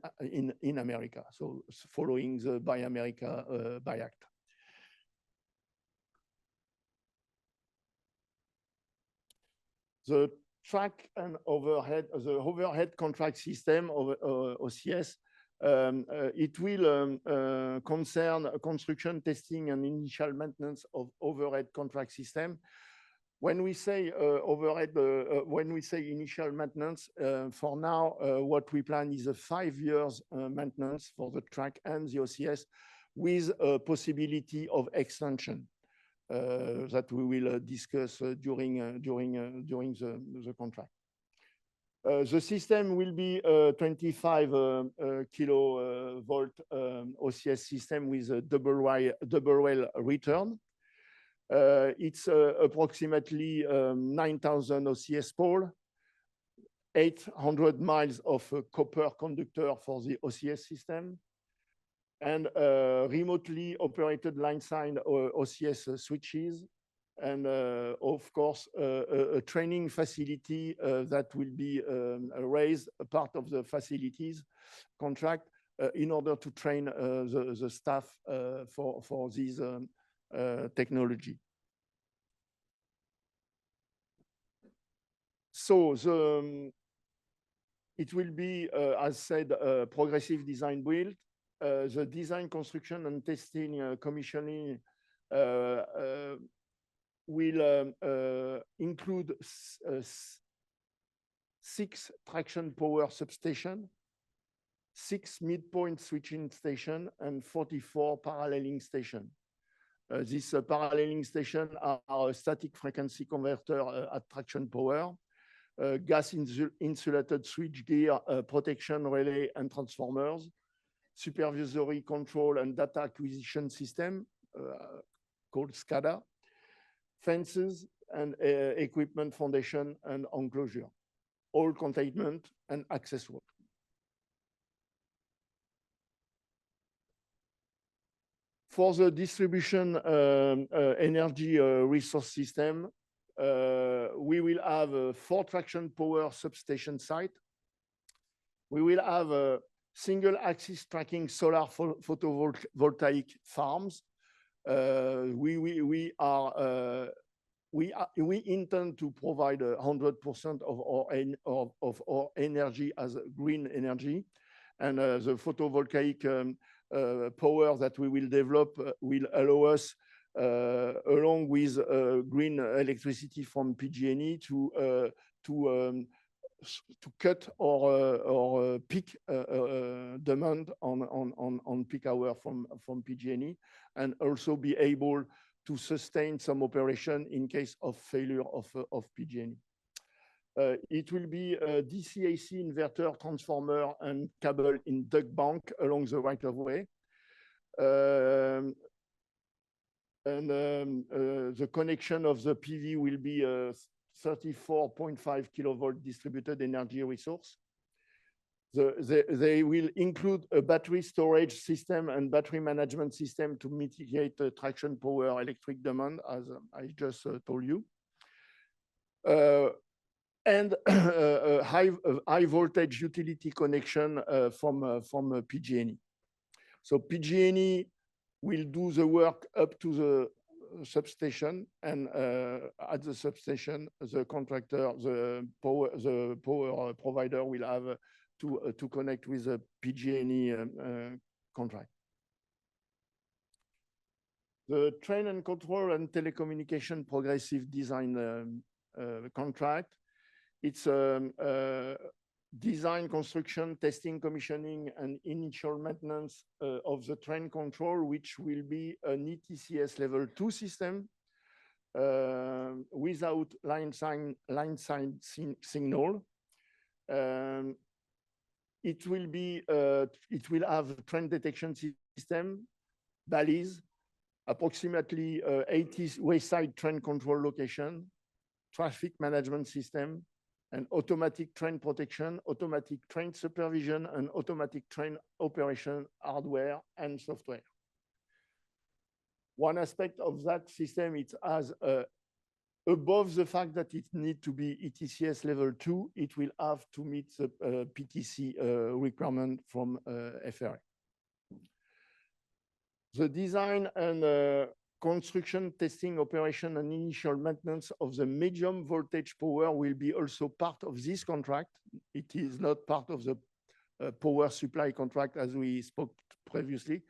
S4: America. So following the Buy America Buy Act. The track and overhead, the overhead contract system of OCS, it will concern construction, testing, and initial maintenance of overhead contract system. When we say overhead, when we say initial maintenance, for now, what we plan is a 5 years maintenance for the track and the OCS with a possibility of extension that we will discuss during the contract. The system will be a 25 kilovolt OCS system with a double well return. It's approximately 9,000 OCS pole, 800 miles of copper conductor for the OCS system, and remotely operated line-side OCS switches, and of course, a training facility that will be raised, a part of the facilities contract, in order to train the staff for this technology. So it will be, as said, progressive design build. The design, construction, and testing commissioning will include 6 traction power substation, 6 midpoint switching station, and 44 paralleling station. These paralleling stations are a static frequency converter at traction power, gas insulated switchgear, protection relay and transformers, supervisory control and data acquisition system called SCADA, fences and equipment foundation and enclosure, all containment and access work. For the distribution energy resource system, we will have a 4 traction power substation site. We will have a single axis tracking solar photovoltaic farms. We intend to provide 100% of our energy as green energy, and the photovoltaic power that we will develop will allow us, along with green electricity from PG&E, to cut our peak demand on peak hour from PG&E, and also be able to sustain some operation in case of failure of PG&E. It will be a DC-AC inverter, transformer, and cable in duct bank along the right of way. The connection of the PV will be a 34.5 kilovolt distributed energy resource. They will include a battery storage system and battery management system to mitigate the traction power electric demand, as I just told you. And a high voltage utility connection from PG&E. So PG&E will do the work up to the substation, and at the substation, the contractor, the power provider will have to connect with a PG&E contract. The train and control and telecommunication progressive design contract. It's design, construction, testing, commissioning, and initial maintenance of the train control, which will be an ETCS level 2 system without line side signal. It will have a train detection system, balise, approximately 80 wayside train control location, traffic management system, and automatic train protection, automatic train supervision, and automatic train operation hardware and software. One aspect of that system, it has above the fact that it needs to be ETCS level 2, it will have to meet the PTC requirement from FRA. The design and construction, testing, operation, and initial maintenance of the medium voltage power will be also part of this contract. It is not part of the power supply contract as we spoke previously.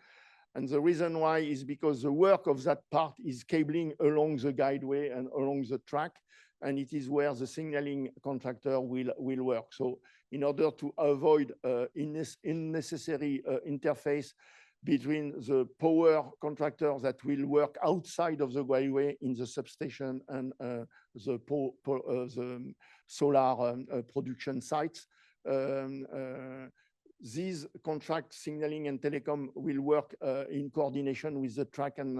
S4: And the reason why is because the work of that part is cabling along the guideway and along the track, and it is where the signaling contractor will work. So in order to avoid unnecessary interface between the power contractor that will work outside of the guideway in the substation and the solar production sites, these contract signaling and telecom will work in coordination with the track and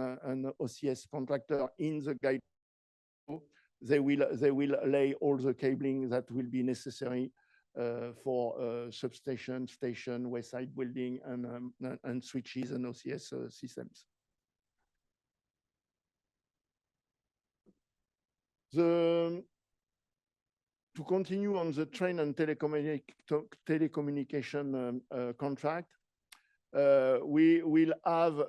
S4: OCS contractor in the guide. They will lay all the cabling that will be necessary for substation, station, wayside building, and switches and OCS systems. To continue on the train and telecommunication contract, we will have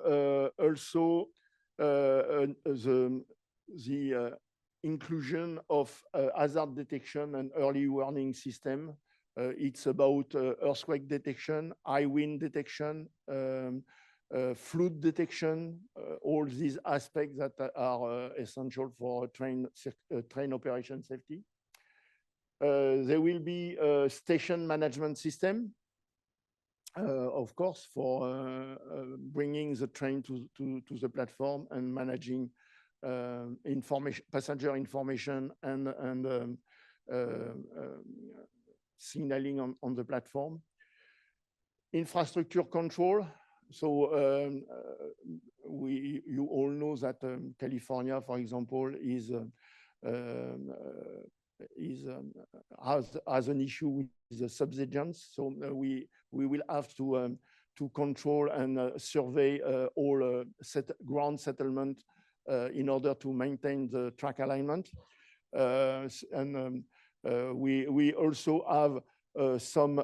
S4: also the inclusion of hazard detection and early warning system. It's about earthquake detection, high wind detection, flood detection, all these aspects that are essential for train operation safety. There will be a station management system, of course, for bringing the train to the platform and managing passenger information and signaling on the platform. Infrastructure control. So you all know that California, for example, has an issue with the subsidence. So we will have to control and survey all ground settlement in order to maintain the track alignment. We also have some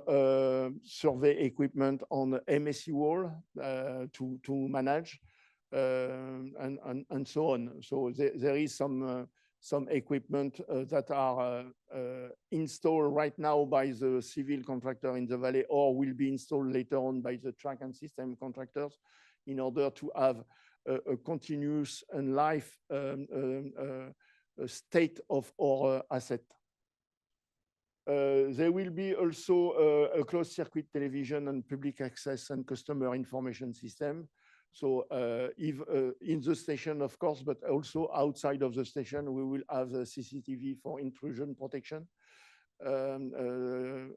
S4: survey equipment on the MSC wall to manage and so on. So there is some equipment that are installed right now by the civil contractor in the valley or will be installed later on by the track and system contractors in order to have a continuous and live state of our asset. There will be also a closed circuit television and public access and customer information system. So if in the station, of course, but also outside of the station, we will have the CCTV for intrusion protection. The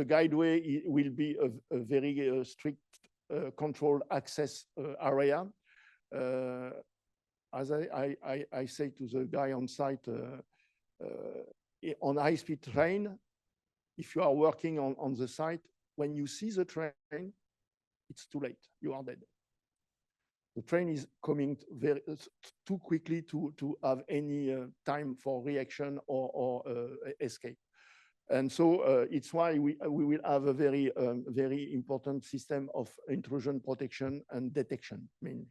S4: guideway will be a very strict controlled access area. As I say to the guy on site, on high-speed train, if you are working on the site, when you see the train, it's too late, you are dead. The train is coming too quickly to have any time for reaction or escape. And so it's why we will have a very important system of intrusion protection and detection, mainly.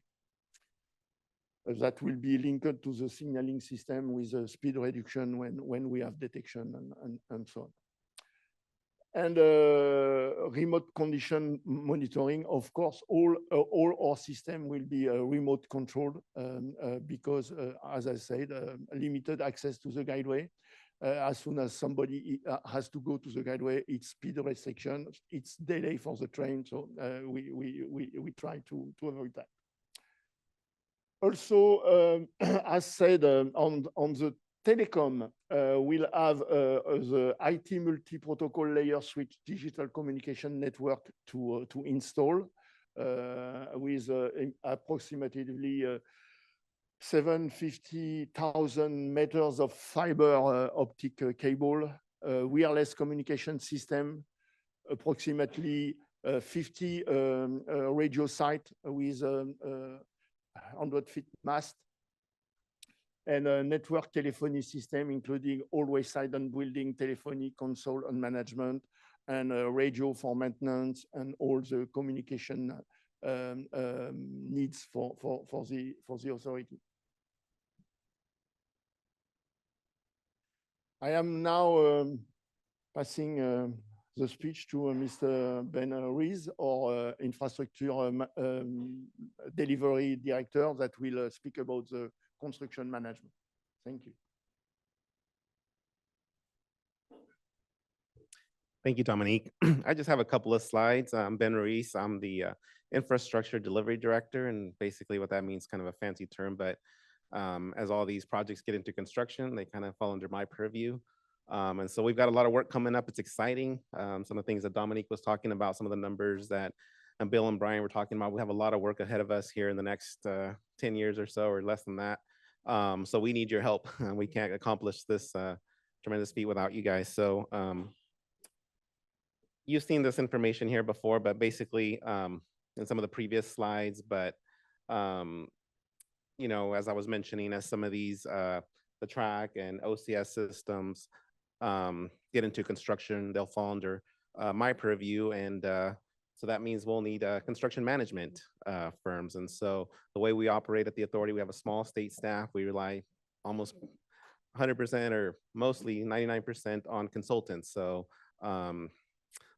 S4: That will be linked to the signaling system with the speed reduction when we have detection and so on. And remote condition monitoring, of course, all our system will be remote controlled because, as I said, limited access to the guideway. As soon as somebody has to go to the guideway, it's speed restriction, it's delay for the train. So we try to avoid that. Also, as said, on the telecom, we'll have the IT multi-protocol layer switch digital communication network to install with approximately 750,000 meters of fiber optic cable, wireless communication system, approximately 50 radio site with 100-foot mast, and a network telephony system, including all wayside and building telephony console and management, and a radio for maintenance and all the communication needs for the authority. I am now passing the speech to Mr. Ben Ruiz, our infrastructure delivery director that will speak about the construction management. Thank you.
S5: Thank you, Dominique. I just have a couple of slides. I'm Ben Ruiz. I'm the infrastructure delivery director, and basically what that means, kind of a fancy term, but as all these projects get into construction, they kind of fall under my purview. And so we've got a lot of work coming up. It's exciting. Some of the things that Dominique was talking about, some of the numbers that Bill and Brian were talking about, we have a lot of work ahead of us here in the next 10 years or so, or less than that. So we need your help. We can't accomplish this tremendous feat without you guys. So you've seen this information here before, but basically in some of the previous slides, but you know, as I was mentioning, as some of these, the track and OCS systems get into construction, they'll fall under my purview. And so that means we'll need construction management firms. And so the way we operate at the authority, we have a small state staff. We rely almost 100% or mostly 99% on consultants. So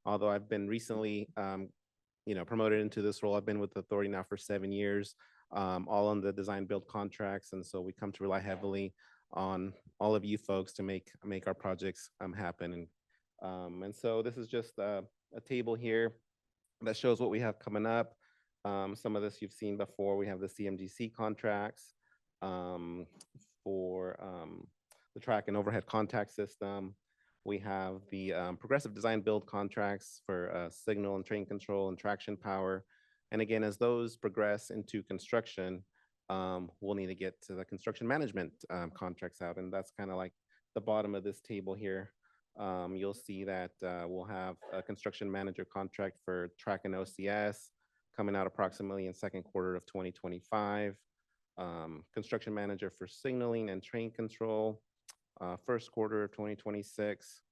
S5: although I've been recently, you know, promoted into this role, I've been with the authority now for 7 years, all on the design build contracts. And so we come to rely heavily on all of you folks to make our projects happen. And so this is just a table here that shows what we have coming up. Some of this you've seen before. We have the CMGC contracts for the track and overhead contact system. We have the progressive design build contracts for signal and train control and traction power. And again, as those progress into construction, we'll need to get to the construction management contracts out. And that's kind of like the bottom of this table here. You'll see that we'll have a construction manager contract for track and OCS coming out approximately in second quarter of 2025. Construction manager for signaling and train control, first quarter of 2026.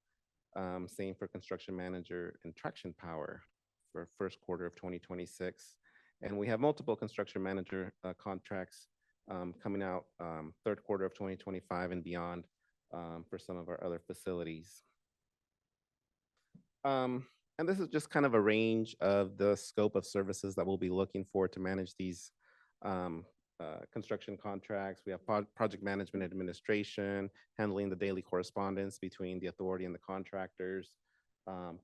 S5: Same for construction manager and traction power for first quarter of 2026. And we have multiple construction manager contracts coming out third quarter of 2025 and beyond for some of our other facilities. And this is just kind of a range of the scope of services that we'll be looking for to manage these construction contracts. We have project management administration, handling the daily correspondence between the authority and the contractors.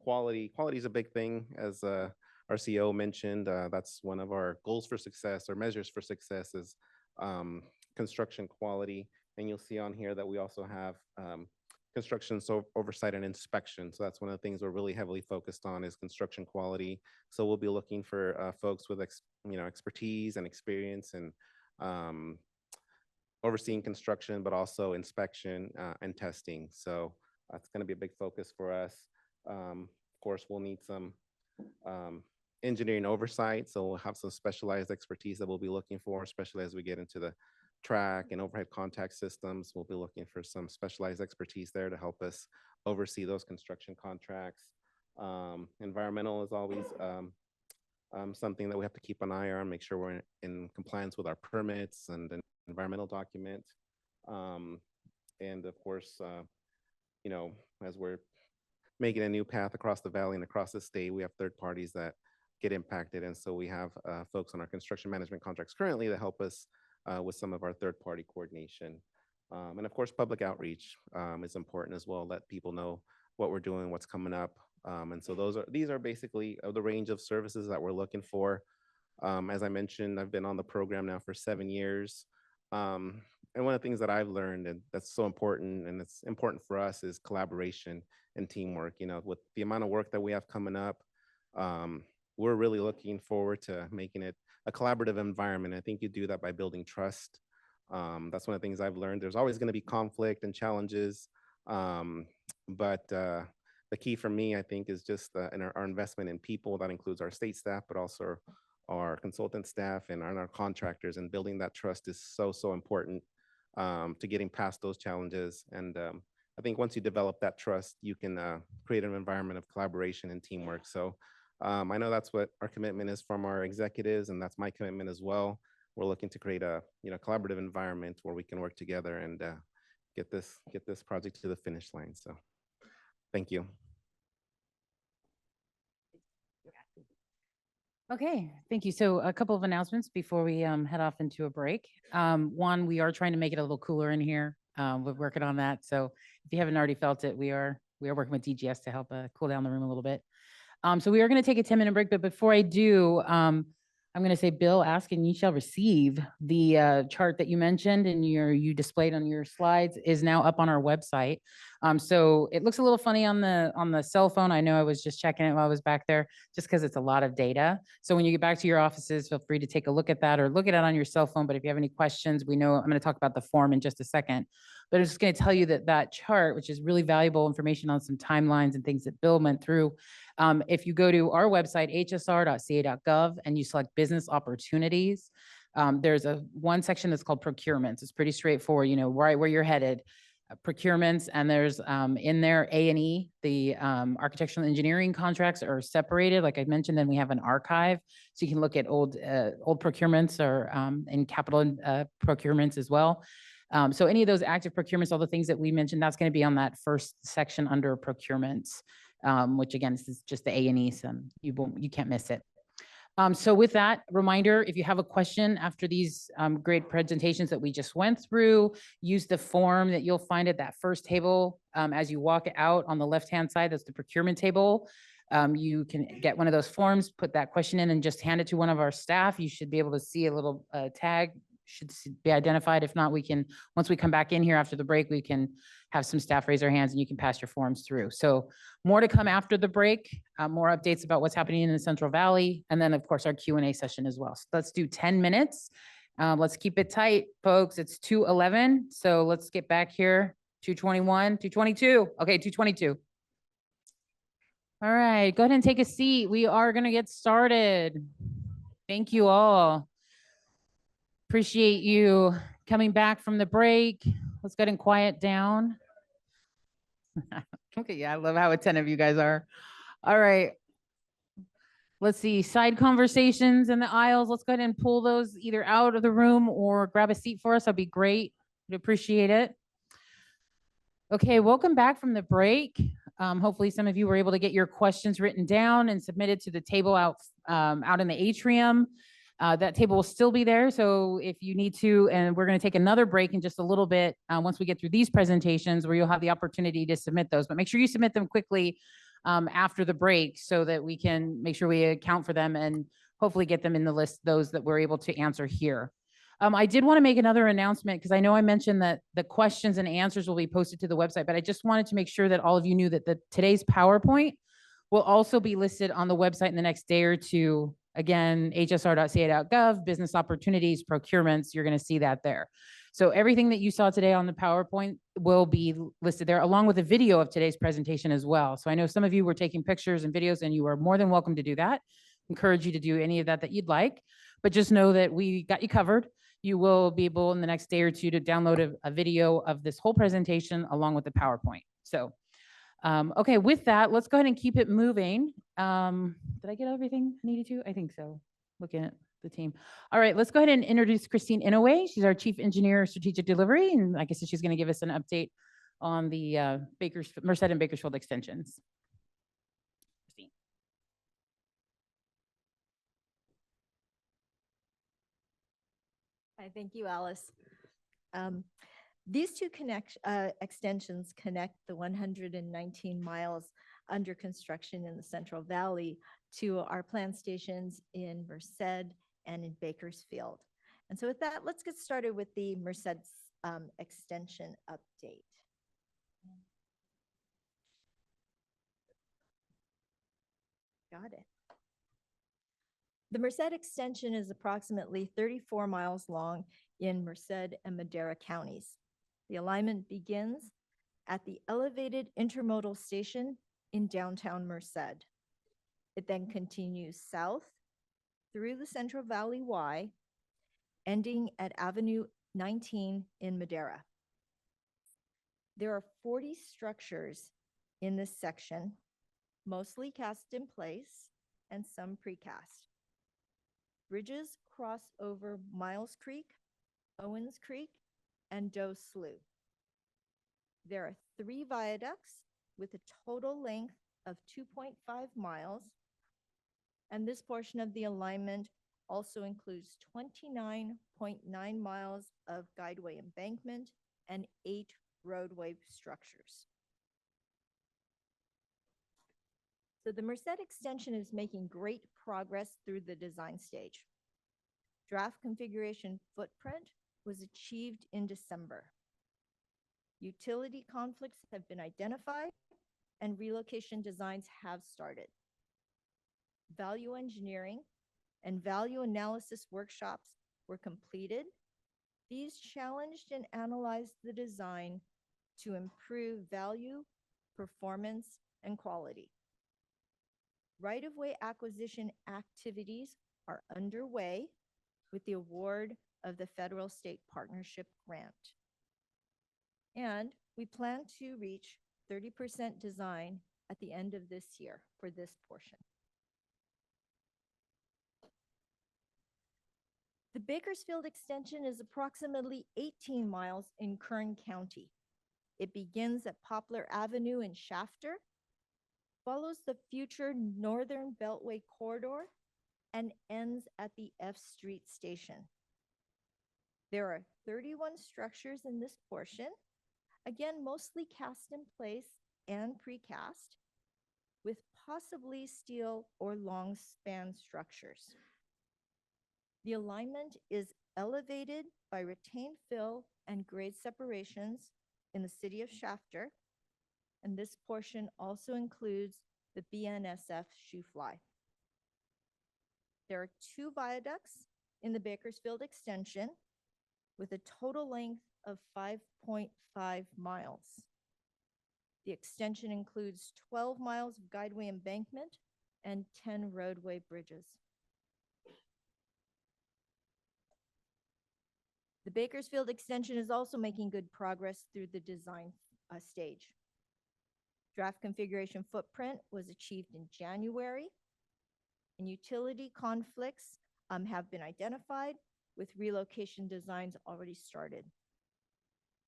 S5: Quality is a big thing, as our CEO mentioned. That's one of our goals for success or measures for success is construction quality. And you'll see on here that we also have construction oversight and inspection. So that's one of the things we're really heavily focused on is construction quality. So we'll be looking for folks with expertise and experience and overseeing construction, but also inspection and testing. So that's going to be a big focus for us. Of course, we'll need some engineering oversight. So we'll have some specialized expertise that we'll be looking for, especially as we get into the track and overhead contact systems. We'll be looking for some specialized expertise there to help us oversee those construction contracts. Environmental is always something that we have to keep an eye on, make sure we're in compliance with our permits and an environmental document. And of course, you know, as we're making a new path across the valley and across the state, we have third parties that get impacted. And so we have folks on our construction management contracts currently that help us with some of our third party coordination. And of course, public outreach is important as well. Let people know what we're doing, what's coming up. And so these are basically the range of services that we're looking for. As I mentioned, I've been on the program now for 7 years. And one of the things that I've learned, and that's so important, and it's important for us, is collaboration and teamwork. You know, with the amount of work that we have coming up, we're really looking forward to making it a collaborative environment. I think you do that by building trust. That's one of the things I've learned. There's always going to be conflict and challenges, but the key for me, I think, is just in our investment in people. That includes our state staff, but also our consultant staff and our contractors. And building that trust is so important to getting past those challenges. And I think once you develop that trust, you can create an environment of collaboration and teamwork. So I know that's what our commitment is from our executives, and that's my commitment as well. We're looking to create a collaborative environment where we can work together and get this project to the finish line. So thank you.
S1: Okay, thank you. So a couple of announcements before we head off into a break. One, we are trying to make it a little cooler in here. We're working on that. So if you haven't already felt it, we are working with DGS to help cool down the room a little bit. So we are going to take a 10-minute break, but before I do, I'm going to say, Bill, ask and you shall receive. The chart that you mentioned and you displayed on your slides is now up on our website. So it looks a little funny on the cell phone. I know I was just checking it while I was back there, just because it's a lot of data. So when you get back to your offices, feel free to take a look at that or look at it on your cell phone. But if you have any questions, I'm going to talk about the form in just a second. But I'm just going to tell you that chart, which is really valuable information on some timelines and things that Bill went through. If you go to our website, hsr.ca.gov, and you select business opportunities, there's one section that's called procurements. It's pretty straightforward, right where you're headed. Procurements, and there's in there A&E, the architectural engineering contracts are separated. Like I mentioned, then we have an archive, so you can look at old procurements or in capital procurements as well. So any of those active procurements, all the things that we mentioned, that's going to be on that first section under procurements, which again, this is just the A&E, so you can't miss it. So with that reminder, if you have a question after these great presentations that we just went through, use the form that you'll find at that first table as you walk out on the left-hand side. That's the procurement table. You can get one of those forms, put that question in, and just hand it to one of our staff. You should be able to see a little tag, should be identified. If not, once we come back in here after the break, we can have some staff raise their hands and you can pass your forms through. So more to come after the break, more updates about what's happening in the Central Valley, and then of course our Q&A session as well. So let's do 10 minutes. Let's keep it tight, folks. It's 2:11. So let's get back here. 2:21, 2:22. Okay, 2:22. All right, go ahead and take a seat. We are going to get started. Thank you all. Appreciate you coming back from the break. Let's go ahead and quiet down. Okay, yeah, I love how attentive you guys are. All right. Let's see, side conversations in the aisles. Let's go ahead and pull those either out of the room or grab a seat for us. That'd be great. We'd appreciate it. Okay, welcome back from the break. Hopefully some of you were able to get your questions written down and submitted to the table out in the atrium. That table will still be there. So if you need to, and we're going to take another break in just a little bit once we get through these presentations where you'll have the opportunity to submit those, but make sure you submit them quickly after the break so that we can make sure we account for them and hopefully get them in the list, those that we're able to answer here. I did want to make another announcement because I know I mentioned that the questions and answers will be posted to the website, but I just wanted to make sure that all of you knew that today's PowerPoint will also be listed on the website in the next day or two. Again, hsr.ca.gov, business opportunities, procurements, you're going to see that there. So everything that you saw today on the PowerPoint will be listed there, along with a video of today's presentation as well. So I know some of you were taking pictures and videos, and you are more than welcome to do that. Encourage you to do any of that you'd like, but just know that we got you covered. You will be able in the next day or two to download a video of this whole presentation along with the PowerPoint. So okay, with that, let's go ahead and keep it moving. Did I get everything I needed to? I think so, looking at the team. All right, let's go ahead and introduce Christine Inouye. She's our Chief Engineer of Strategic Delivery, and like I said, she's going to give us an update on the Merced and Bakersfield extensions. Christine.
S6: Hi, thank you, Alice. These two extensions connect the 119 miles under construction in the Central Valley to our planned stations in Merced and in Bakersfield. And so with that, let's get started with the Merced extension update. Got it. The Merced extension is approximately 34 miles long in Merced and Madera counties. The alignment begins at the elevated intermodal station in downtown Merced. It then continues south through the Central Valley Y, ending at Avenue 19 in Madera. There are 40 structures in this section, mostly cast in place and some precast. Bridges cross over Miles Creek, Owens Creek, and Doe Slough. There are 3 viaducts with a total length of 2.5 miles, And this portion of the alignment also includes 29.9 miles of guideway embankment and 8 roadway structures. So the Merced extension is making great progress through the design stage. Draft configuration footprint was achieved in December. Utility conflicts have been identified and relocation designs have started. Value engineering and value analysis workshops were completed. These challenged and analyzed the design to improve value, performance, and quality. Right-of-way acquisition activities are underway with the award of the Federal State Partnership Grant. And we plan to reach 30% design at the end of this year for this portion. The Bakersfield extension is approximately 18 miles in Kern County. It begins at Poplar Avenue in Shafter, follows the future Northern Beltway corridor, and ends at the F Street station. There are 31 structures in this portion, again, mostly cast in place and precast, with possibly steel or long span structures. The alignment is elevated by retained fill and grade separations in the city of Shafter, and this portion also includes the BNSF shoe fly. There are 2 viaducts in the Bakersfield extension with a total length of 5.5 miles. The extension includes 12 miles of guideway embankment and 10 roadway bridges. The Bakersfield extension is also making good progress through the design stage. Draft configuration footprint was achieved in January, and utility conflicts have been identified with relocation designs already started.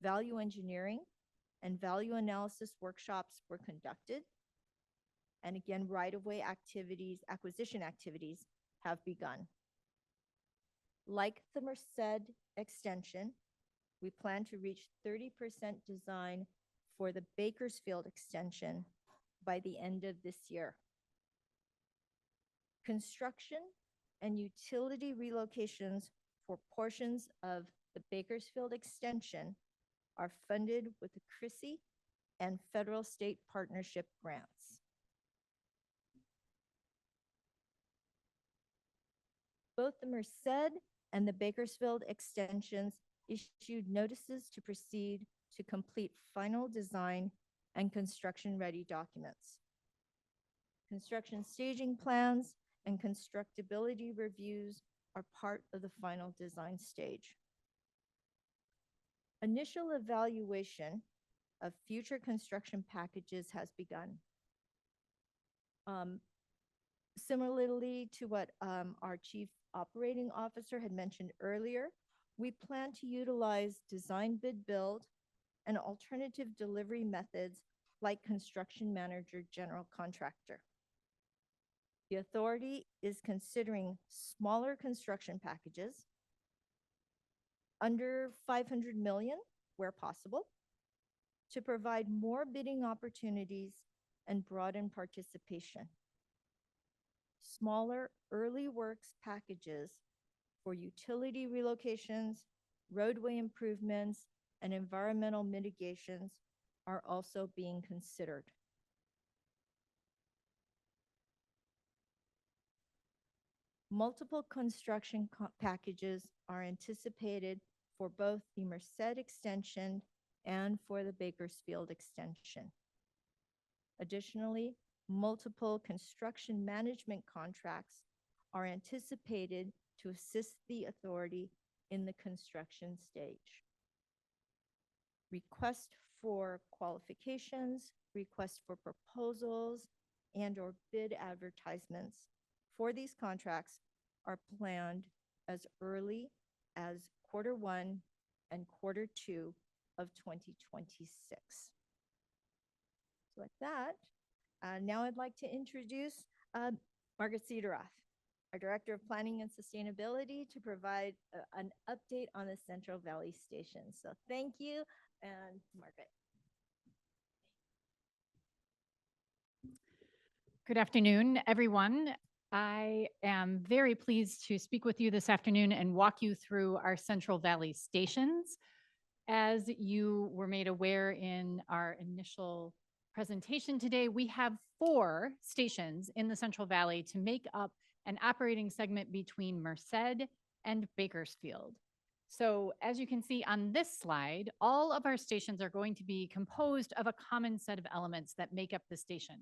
S6: Value engineering and value analysis workshops were conducted. And again, right-of-way activities, acquisition activities have begun. Like the Merced extension, we plan to reach 30% design for the Bakersfield extension by the end of this year. Construction and utility relocations for portions of the Bakersfield extension are funded with the CRISI and federal state partnership grants. Both the Merced and the Bakersfield extensions issued notices to proceed to complete final design and construction-ready documents. Construction staging plans and constructability reviews are part of the final design stage. Initial evaluation of future construction packages has begun. Similarly to what our Chief Operating Officer had mentioned earlier, we plan to utilize design bid build and alternative delivery methods like construction manager general contractor. The authority is considering smaller construction packages under 500 million where possible to provide more bidding opportunities and broaden participation. Smaller early works packages for utility relocations, roadway improvements, and environmental mitigations are also being considered. Multiple construction packages are anticipated for both the Merced extension and for the Bakersfield extension. Additionally, multiple construction management contracts are anticipated to assist the authority in the construction stage. Request for qualifications, request for proposals, and/or bid advertisements for these contracts are planned as early as Q1 and Q2 of 2026. So with that, now I'd like to introduce Margaret Cedoroff, our Director of Planning and Sustainability, to provide an update on the Central Valley Station. So thank you, and Margaret.
S7: Good afternoon, everyone. I am very pleased to speak with you this afternoon and walk you through our Central Valley stations. As you were made aware in our initial presentation today, we have 4 stations in the Central Valley to make up an operating segment between Merced and Bakersfield. So as you can see on this slide, all of our stations are going to be composed of a common set of elements that make up the station.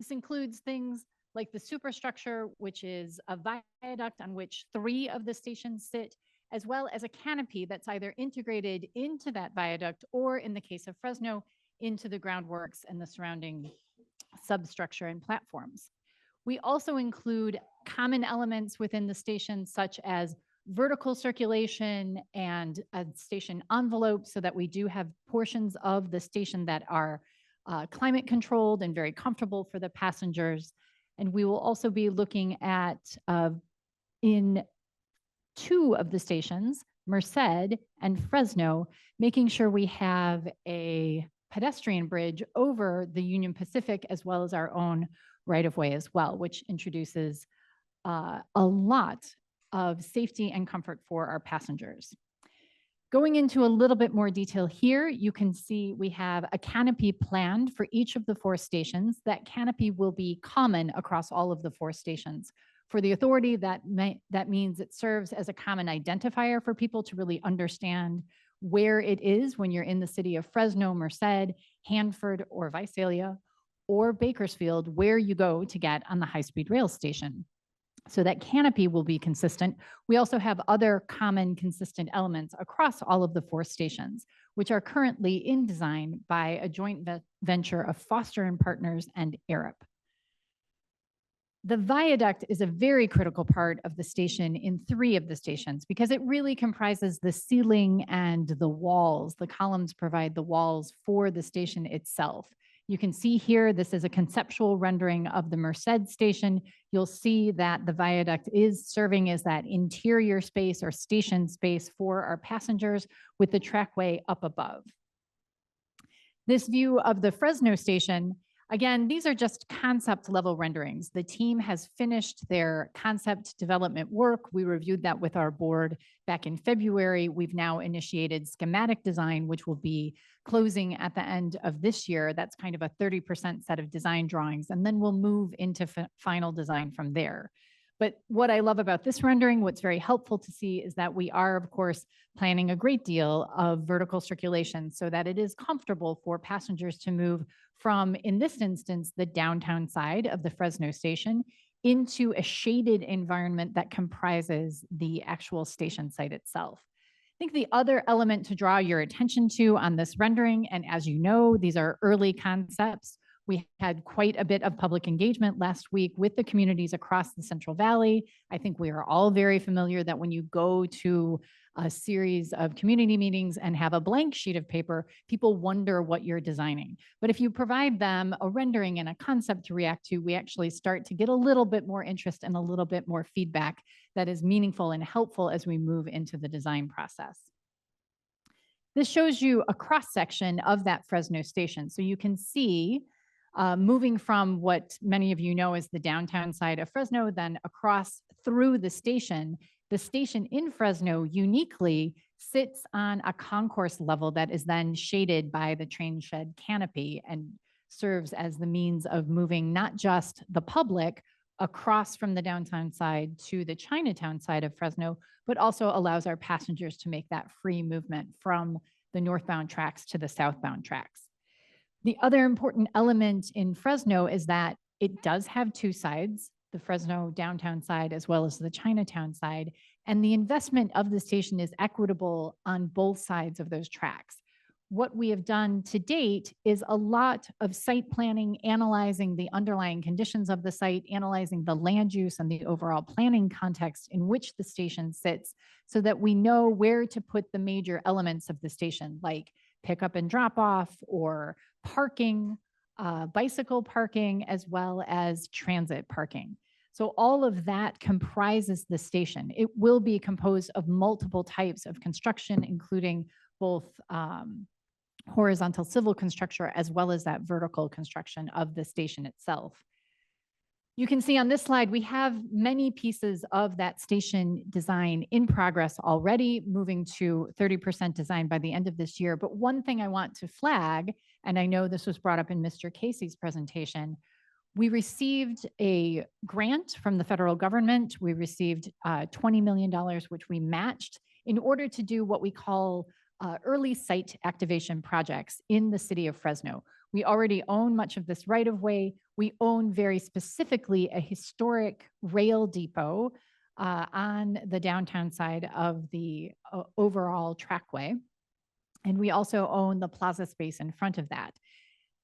S7: This includes things like the superstructure, which is a viaduct on which 3 of the stations sit, as well as a canopy that's either integrated into that viaduct or, in the case of Fresno, into the groundworks and the surrounding substructure and platforms. We also include common elements within the station, such as vertical circulation and a station envelope, so that we do have portions of the station that are climate controlled and very comfortable for the passengers. And we will also be looking at, in 2 of the stations, Merced and Fresno, making sure we have a pedestrian bridge over the Union Pacific, as well as our own right-of-way as well, which introduces a lot of safety and comfort for our passengers. Going into a little bit more detail here, you can see we have a canopy planned for each of the 4 stations. That canopy will be common across all of the 4 stations. For the authority, that means it serves as a common identifier for people to really understand where it is when you're in the city of Fresno, Merced, Hanford, or Visalia, or Bakersfield, where you go to get on the high-speed rail station. So that canopy will be consistent. We also have other common consistent elements across all of the 4 stations, which are currently in design by a joint venture of Foster and Partners and Arup. The viaduct is a very critical part of the station in 3 of the stations because it really comprises the ceiling and the walls. The columns provide the walls for the station itself. You can see here, this is a conceptual rendering of the Merced station. You'll see that the viaduct is serving as that interior space or station space for our passengers with the trackway up above. This view of the Fresno station, again, these are just concept level renderings. The team has finished their concept development work. We reviewed that with our board back in February. We've now initiated schematic design, which will be closing at the end of this year. That's kind of a 30% set of design drawings, and then we'll move into final design from there. But what I love about this rendering, what's very helpful to see, is that we are, of course, planning a great deal of vertical circulation so that it is comfortable for passengers to move from, in this instance, the downtown side of the Fresno station into a shaded environment that comprises the actual station site itself. I think the other element to draw your attention to on this rendering, and as you know, these are early concepts. We had quite a bit of public engagement last week with the communities across the Central Valley. I think we are all very familiar that when you go to a series of community meetings and have a blank sheet of paper, people wonder what you're designing. But if you provide them a rendering and a concept to react to, we actually start to get a little bit more interest and a little bit more feedback that is meaningful and helpful as we move into the design process. This shows you a cross-section of that Fresno station. So you can see moving from what many of you know as the downtown side of Fresno, then across through the station in Fresno uniquely sits on a concourse level that is then shaded by the train shed canopy and serves as the means of moving not just the public across from the downtown side to the Chinatown side of Fresno, but also allows our passengers to make that free movement from the northbound tracks to the southbound tracks. The other important element in Fresno is that it does have 2 sides, the Fresno downtown side as well as the Chinatown side, and the investment of the station is equitable on both sides of those tracks. What we have done to date is a lot of site planning, analyzing the underlying conditions of the site, analyzing the land use and the overall planning context in which the station sits, so that we know where to put the major elements of the station, like pickup and drop off or parking, bicycle parking, as well as transit parking. So all of that comprises the station. It will be composed of multiple types of construction, including both horizontal civil construction as well as that vertical construction of the station itself. You can see on this slide, we have many pieces of that station design in progress already, moving to 30% design by the end of this year. But one thing I want to flag, and I know this was brought up in Mr. Casey's presentation, we received a grant from the federal government. We received $20 million, which we matched in order to do what we call early site activation projects in the city of Fresno. We already own much of this right of way. We own very specifically a historic rail depot on the downtown side of the overall trackway. And we also own the plaza space in front of that.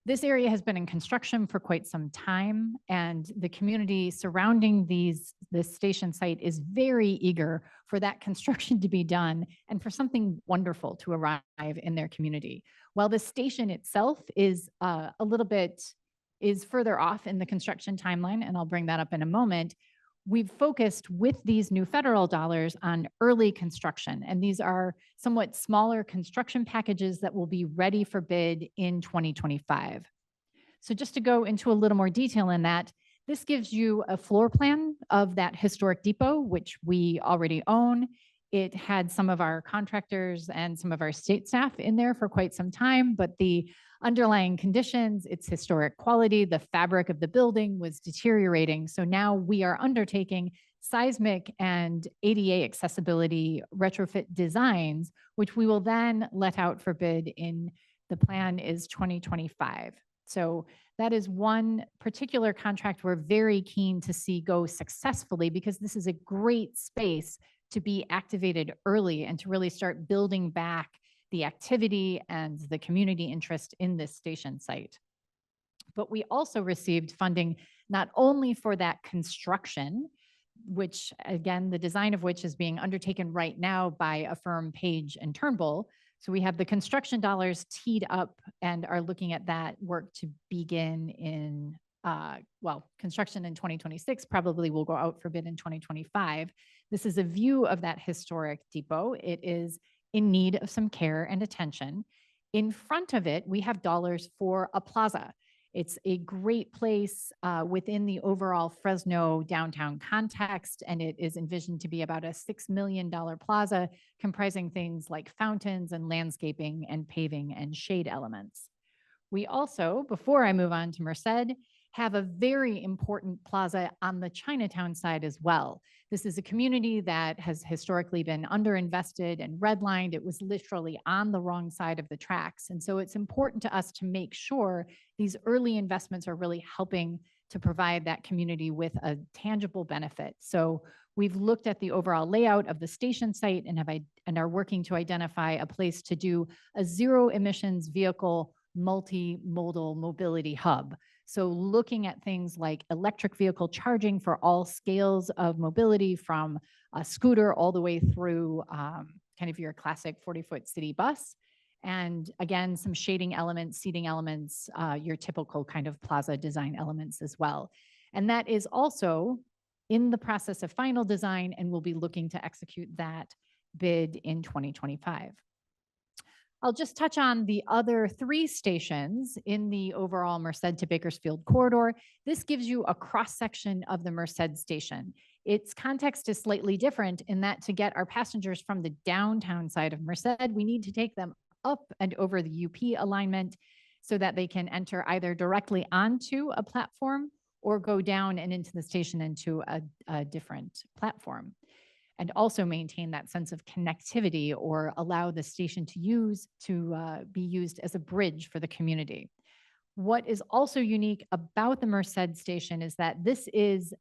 S7: This area has been in construction for quite some time, and the community surrounding this station site is very eager for that construction to be done and for something wonderful to arrive in their community. While the station itself is further off in the construction timeline, and I'll bring that up in a moment, we've focused with these new federal dollars on early construction, and these are somewhat smaller construction packages that will be ready for bid in 2025. So just to go into a little more detail in that, this gives you a floor plan of that historic depot, which we already own. It had some of our contractors and some of our state staff in there for quite some time, but the underlying conditions, its historic quality, the fabric of the building was deteriorating. So now we are undertaking seismic and ADA accessibility retrofit designs, which we will then let out for bid in, the plan is 2025. So that is one particular contract we're very keen to see go successfully, because this is a great space to be activated early and to really start building back the activity and the community interest in this station site. But we also received funding not only for that construction, which again, the design of which is being undertaken right now by a firm, Page and Turnbull. So we have the construction dollars teed up and are looking at that work to begin in, construction in 2026, probably will go out for bid in 2025. This is a view of that historic depot. It is in need of some care and attention. In front of it, we have dollars for a plaza. It's a great place within the overall Fresno downtown context, and it is envisioned to be about a $6 million plaza comprising things like fountains and landscaping and paving and shade elements. We also, before I move on to Merced, have a very important plaza on the Chinatown side as well. This is a community that has historically been underinvested and redlined. It was literally on the wrong side of the tracks. And so it's important to us to make sure these early investments are really helping to provide that community with a tangible benefit. So we've looked at the overall layout of the station site and are working to identify a place to do a zero emissions vehicle multimodal mobility hub. So looking at things like electric vehicle charging for all scales of mobility, from a scooter all the way through kind of your classic 40-foot city bus. And again, some shading elements, seating elements, your typical kind of plaza design elements as well. And that is also in the process of final design, and we'll be looking to execute that bid in 2025. I'll just touch on the other 3 stations in the overall Merced to Bakersfield corridor. This gives you a cross-section of the Merced station. Its context is slightly different in that to get our passengers from the downtown side of Merced, we need to take them up and over the UP alignment so that they can enter either directly onto a platform or go down and into the station into a different platform, and also maintain that sense of connectivity or allow the station to be used as a bridge for the community. What is also unique about the Merced station is that this is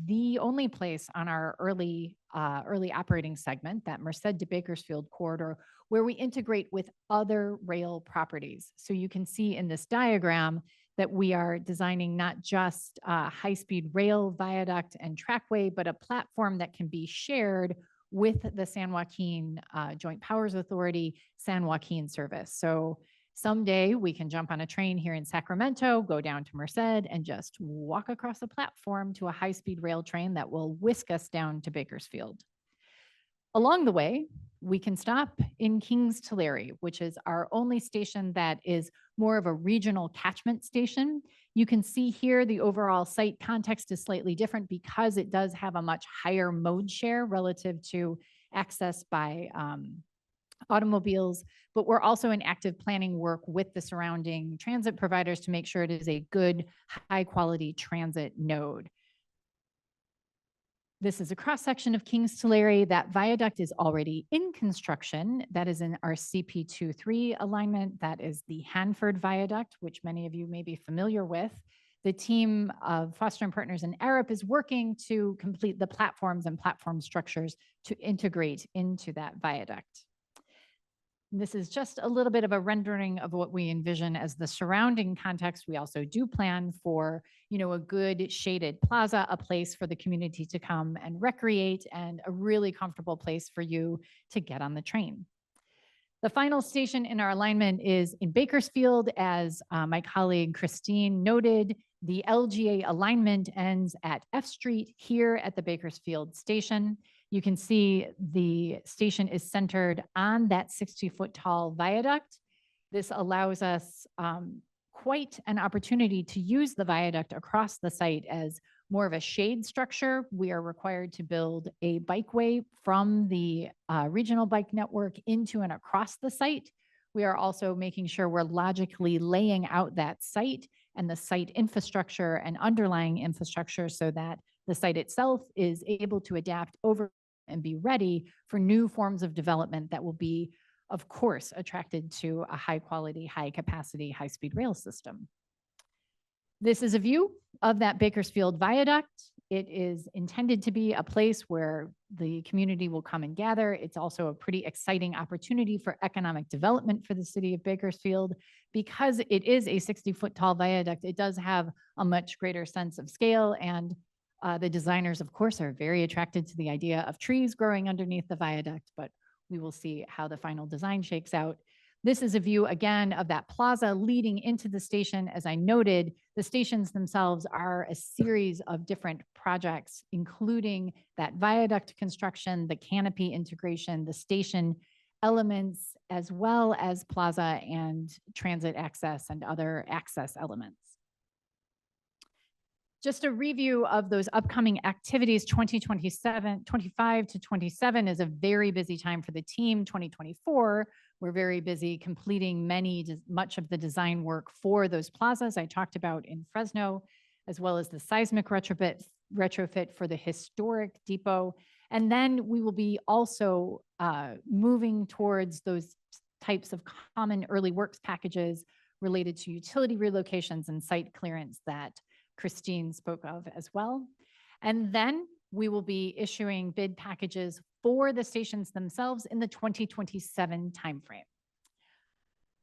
S7: the only place on our early operating segment, that Merced to Bakersfield corridor, where we integrate with other rail properties. So you can see in this diagram that we are designing not just high-speed rail viaduct and trackway, but a platform that can be shared with the San Joaquin Joint Powers Authority San Joaquin service. So Someday we can jump on a train here in Sacramento, go down to Merced, and just walk across a platform to a high-speed rail train that will whisk us down to Bakersfield. Along the way, we can stop in Kings Tulare, which is our only station that is more of a regional catchment station. You can see here the overall site context is slightly different because it does have a much higher mode share relative to access by automobiles, but we're also in active planning work with the surrounding transit providers to make sure it is a good, high-quality transit node. This is a cross-section of Kings Tulare. That viaduct is already in construction. That is in our CP23 alignment. That is the Hanford Viaduct, which many of you may be familiar with. The team of Foster and Partners and Arup is working to complete the platforms and platform structures to integrate into that viaduct. This is just a little bit of a rendering of what we envision as the surrounding context. We also do plan for, a good shaded plaza, a place for the community to come and recreate, and a really comfortable place for you to get on the train. The final station in our alignment is in Bakersfield. As my colleague Christine noted, the LGA alignment ends at F Street here at the Bakersfield station. You can see the station is centered on that 60-foot tall viaduct. This allows us quite an opportunity to use the viaduct across the site as more of a shade structure. We are required to build a bikeway from the regional bike network into and across the site. We are also making sure we're logically laying out that site and the site infrastructure and underlying infrastructure so that the site itself is able to adapt over and be ready for new forms of development that will be, of course, attracted to a high quality, high capacity, high speed rail system. This is a view of that Bakersfield viaduct. It is intended to be a place where the community will come and gather. It's also a pretty exciting opportunity for economic development for the city of Bakersfield. Because it is a 60-foot tall viaduct, it does have a much greater sense of scale, and the designers, of course, are very attracted to the idea of trees growing underneath the viaduct, but we will see how the final design shakes out. This is a view, again, of that plaza leading into the station. As I noted, the stations themselves are a series of different projects, including that viaduct construction, the canopy integration, the station elements, as well as plaza and transit access and other access elements. Just a review of those upcoming activities. 25 to 27 is a very busy time for the team. 2024, we're very busy completing much of the design work for those plazas I talked about in Fresno, as well as the seismic retrofit for the historic depot. And then we will be also moving towards those types of common early works packages related to utility relocations and site clearance that Christine spoke of as well. And then we will be issuing bid packages for the stations themselves in the 2027 timeframe.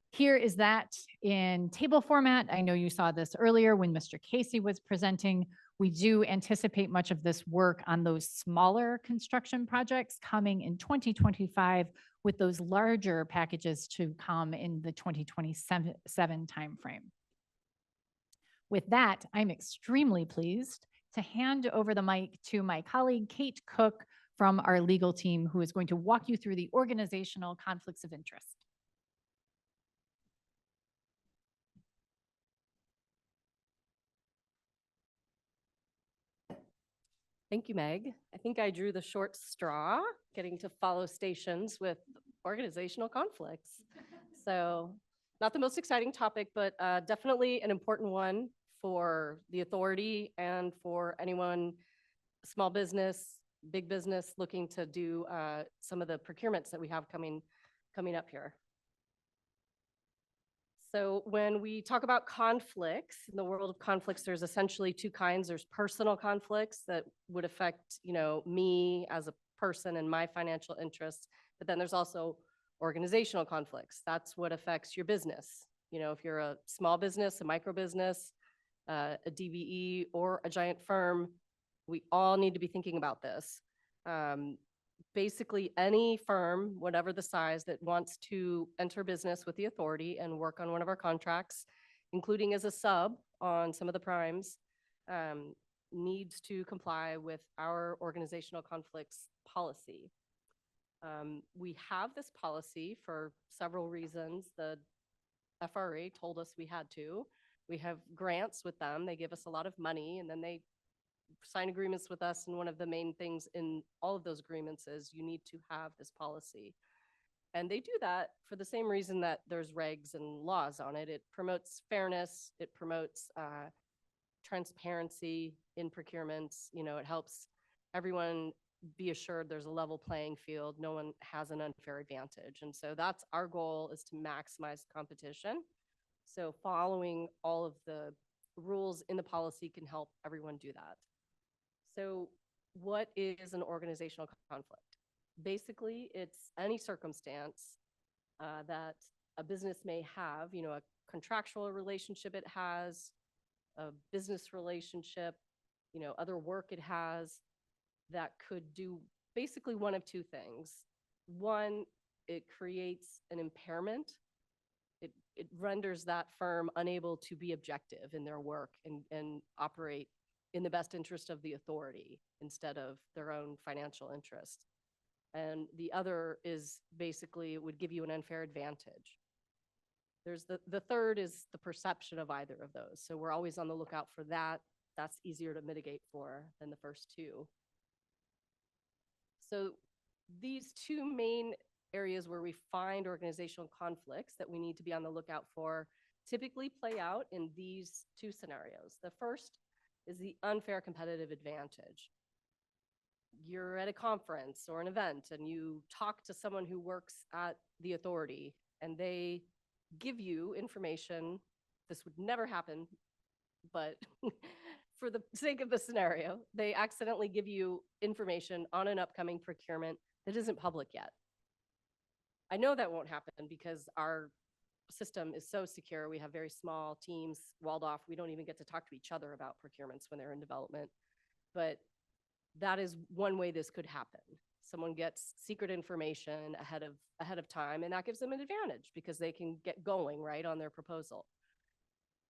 S7: Here is that in table format. I know you saw this earlier when Mr. Casey was presenting. We do anticipate much of this work on those smaller construction projects coming in 2025, with those larger packages to come in the 2027 timeframe. With that, I'm extremely pleased to hand over the mic to my colleague, Kate Cook, from our legal team, who is going to walk you through the organizational conflicts of interest.
S8: Thank you, Meg. I think I drew the short straw, getting to follow stations with organizational conflicts. So not the most exciting topic, but definitely an important one for the authority and for anyone, small business, big business, looking to do some of the procurements that we have coming up here. So when we talk about conflicts, in the world of conflicts, there's essentially two kinds. There's personal conflicts that would affect, me as a person and my financial interests. But then there's also organizational conflicts. That's what affects your business. If you're a small business, a micro business, a DBE, or a giant firm, we all need to be thinking about this. basically any firm, whatever the size, that wants to enter business with the authority and work on one of our contracts, including as a sub on some of the primes, needs to comply with our organizational conflicts policy. We have this policy for several reasons. The FRA told us we had to. We have grants with them. They give us a lot of money, and then they sign agreements with us. And one of the main things in all of those agreements is you need to have this policy. And they do that for the same reason that there's regs and laws on it. It promotes fairness. It promotes transparency in procurements. You know, it helps everyone be assured there's a level playing field. No one has an unfair advantage. And so that's our goal, is to maximize competition. So following all of the rules in the policy can help everyone do that. So what is an organizational conflict? Basically, it's any circumstance that a business may have, you know, a contractual relationship it has, a business relationship, you know, other work it has, that could do basically one of two things. One, it creates an impairment. It renders that firm unable to be objective in their work and operate in the best interest of the authority instead of their own financial interest. And the other is basically it would give you an unfair advantage. There's the third is the perception of either of those. So we're always on the lookout for that. That's easier to mitigate for than the first two. So these two main areas where we find organizational conflicts that we need to be on the lookout for typically play out in these two scenarios. The first is the unfair competitive advantage. You're at a conference or an event and you talk to someone who works at the authority and they give you information. This would never happen, but for the sake of the scenario, they accidentally give you information on an upcoming procurement that isn't public yet. I know that won't happen because our system is so secure. We have very small teams walled off. We don't even get to talk to each other about procurements when they're in development. But that is one way this could happen. Someone gets secret information ahead of time, and that gives them an advantage because they can get going right on their proposal.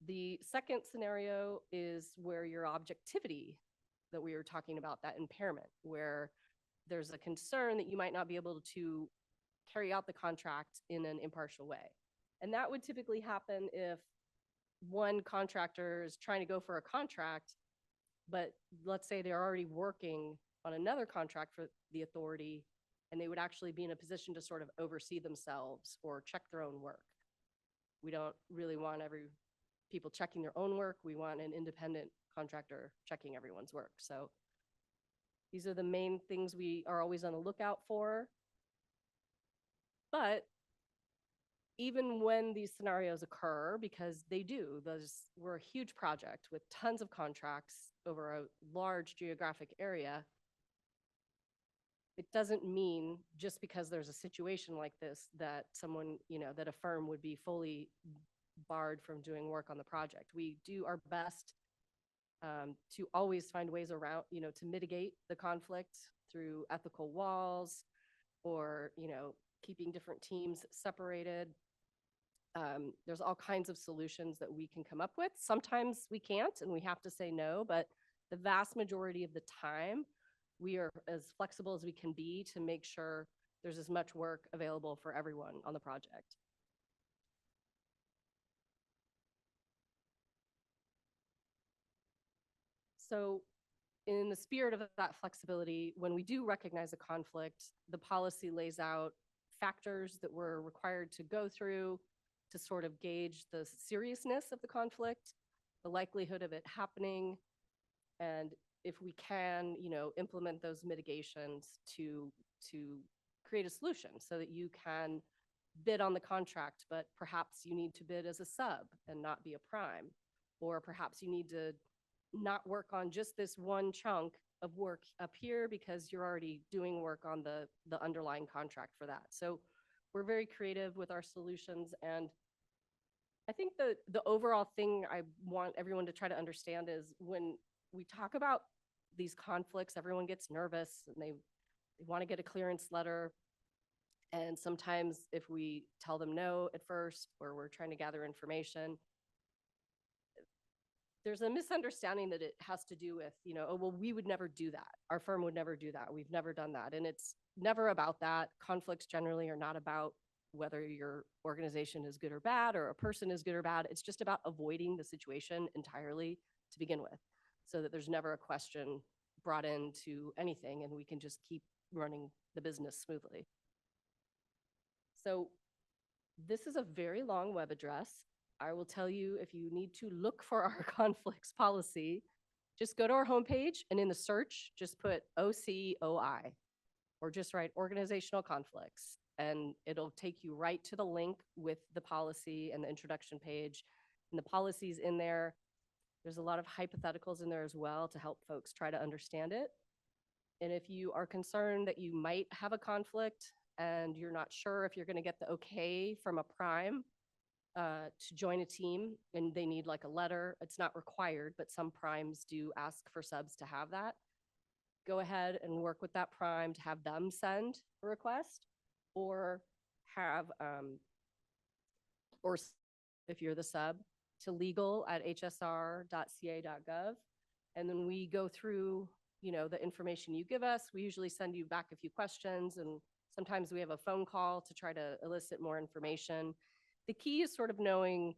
S8: The second scenario is where your objectivity that we were talking about, that impairment, where there's a concern that you might not be able to carry out the contract in an impartial way. And that would typically happen if one contractor is trying to go for a contract, but let's say they're already working on another contract for the authority, and they would actually be in a position to sort of oversee themselves or check their own work. We don't really want people checking their own work. We want an independent contractor checking everyone's work. So these are the main things we are always on the lookout for. But even when these scenarios occur, because they do, we're a huge project with tons of contracts over a large geographic area, it doesn't mean just because there's a situation like this that someone, you know, that a firm would be fully barred from doing work on the project. We do our best to always find ways around, you know, to mitigate the conflict through ethical walls or, you know, keeping different teams separated. There's all kinds of solutions that we can come up with. Sometimes we can't and we have to say no, but the vast majority of the time, we are as flexible as we can be to make sure there's as much work available for everyone on the project. So in the spirit of that flexibility, when we do recognize a conflict, the policy lays out factors that we're required to go through to sort of gauge the seriousness of the conflict, the likelihood of it happening, and if we can, you know, implement those mitigations to create a solution so that you can bid on the contract, but perhaps you need to bid as a sub and not be a prime, or perhaps you need to not work on just this one chunk of work up here because you're already doing work on the underlying contract for that. So we're very creative with our solutions. And I think the overall thing I want everyone to try to understand is when we talk about these conflicts, everyone gets nervous and They want to get a clearance letter. And sometimes if we tell them no at first, or we're trying to gather information, there's a misunderstanding that it has to do with, oh, well, we would never do that. Our firm would never do that. We've never done that. And it's never about that. Conflicts generally are not about whether your organization is good or bad, or a person is good or bad. It's just about avoiding the situation entirely to begin with, so that there's never a question brought into anything and we can just keep running the business smoothly. So this is a very long web address. I will tell you, if you need to look for our conflicts policy, just go to our homepage and in the search, just put OCOI, or just write organizational conflicts, and it'll take you right to the link with the policy and the introduction page. And the policy's in there. There's a lot of hypotheticals in there as well to help folks try to understand it. And if you are concerned that you might have a conflict and you're not sure if you're going to get the okay from a prime to join a team, and they need like a letter, it's not required, but some primes do ask for subs to have that. Go ahead and work with that prime to have them send a request, or have, or if you're the sub, to legal@hsr.ca.gov. And then we go through, the information you give us. We usually send you back a few questions, and sometimes we have a phone call to try to elicit more information. The key is sort of knowing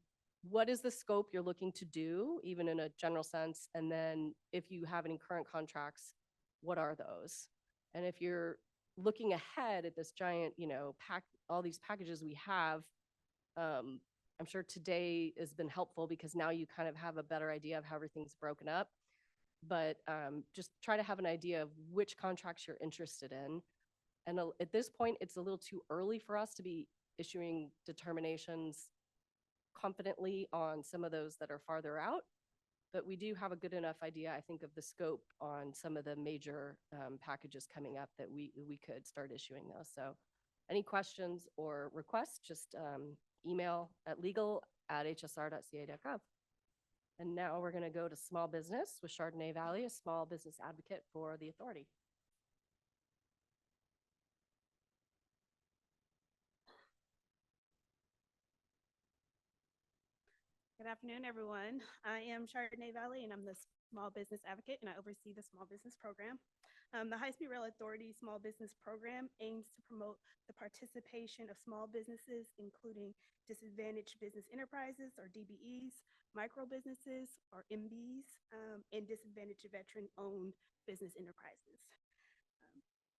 S8: what is the scope you're looking to do, even in a general sense. And then if you have any current contracts, what are those? And if you're looking ahead at this giant, all these packages we have, I'm sure today has been helpful because now you kind of have a better idea of how everything's broken up. But just try to have an idea of which contracts you're interested in. And at this point, it's a little too early for us to be issuing determinations confidently on some of those that are farther out. But we do have a good enough idea, I think, of the scope on some of the major packages coming up that we could start issuing those. So any questions or requests, just email at legal@hsr.ca.gov. And now we're going to go to small business with Chardonnay Valley, a small business advocate for the authority.
S9: Good afternoon, everyone. I am Chardonnay Valley, and I'm the small business advocate, and I oversee the small business program. The High-Speed Rail Authority Small Business Program aims to promote the participation of small businesses, including disadvantaged business enterprises, or DBEs, micro businesses, or MBs, and disadvantaged veteran-owned business enterprises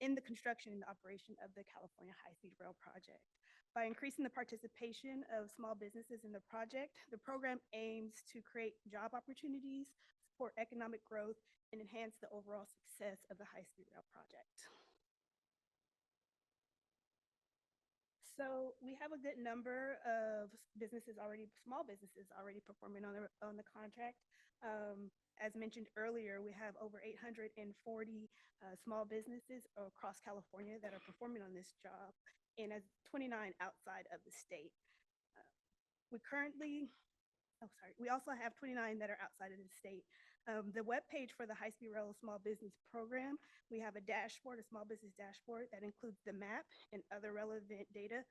S9: in the construction and operation of the California High-Speed Rail project. By increasing the participation of small businesses in the project, the program aims to create job opportunities, support economic growth, and enhance the overall success of the High-Speed Rail project. So we have a good number of small businesses already performing on the contract. As mentioned earlier, we have over 840 small businesses across California that are performing on this job, and as 29 outside of the state. We also have 29 that are outside of the state. The webpage for the High-Speed Rail Small Business Program, we have a dashboard, a small business dashboard that includes the map and other relevant data.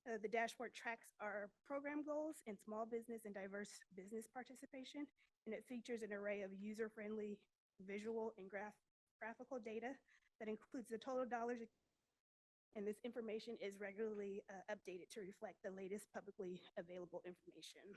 S9: The dashboard tracks our program goals and small business and diverse business participation, and it features an array of user-friendly visual and graphical data that includes the total dollars, and this information is regularly updated to reflect the latest publicly available information.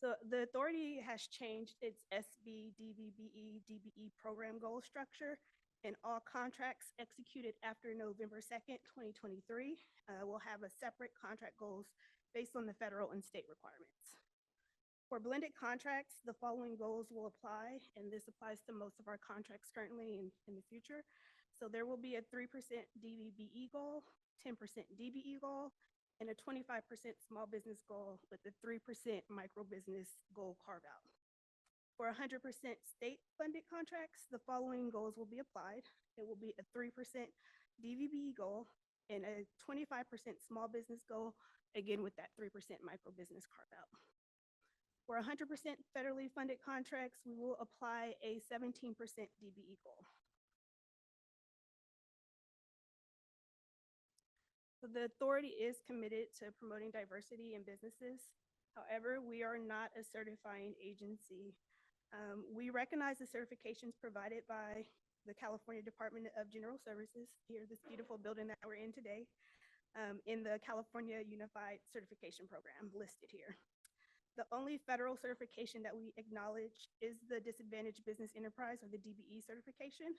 S9: So the authority has changed its SB, DVBE, DBE program goal structure, and all contracts executed after November 2nd, 2023 will have a separate contract goals based on the federal and state requirements. For blended contracts, the following goals will apply, and this applies to most of our contracts currently and in the future. So there will be a 3% DVBE goal, 10% DBE goal, and a 25% small business goal with a 3% micro business goal carve out. For 100% state funded contracts, the following goals will be applied. It will be a 3% DVBE goal and a 25% small business goal, again with that 3% micro business carve out. For 100% federally funded contracts, we will apply a 17% DBE goal. So the authority is committed to promoting diversity in businesses. However, we are not a certifying agency. We recognize the certifications provided by the California Department of General Services, here, this beautiful building that we're in today, in the California Unified Certification Program listed here. The only federal certification that we acknowledge is the Disadvantaged Business Enterprise, or the DBE certification.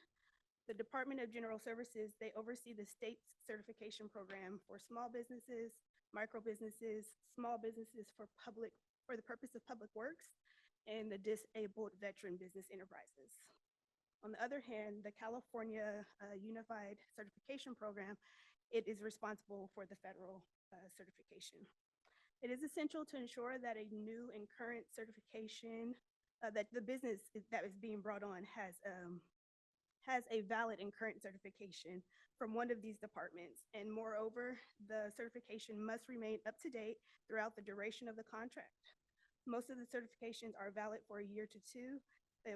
S9: The Department of General Services, they oversee the state's certification program for small businesses, micro businesses, small businesses for the purpose of public works, and the disabled veteran business enterprises. On the other hand, the California Unified Certification Program, it is responsible for the federal certification. It is essential to ensure that a new and current certification, that the business that is being brought on has a valid and current certification from one of these departments. And moreover, the certification must remain up to date throughout the duration of the contract. Most of the certifications are valid for a year to two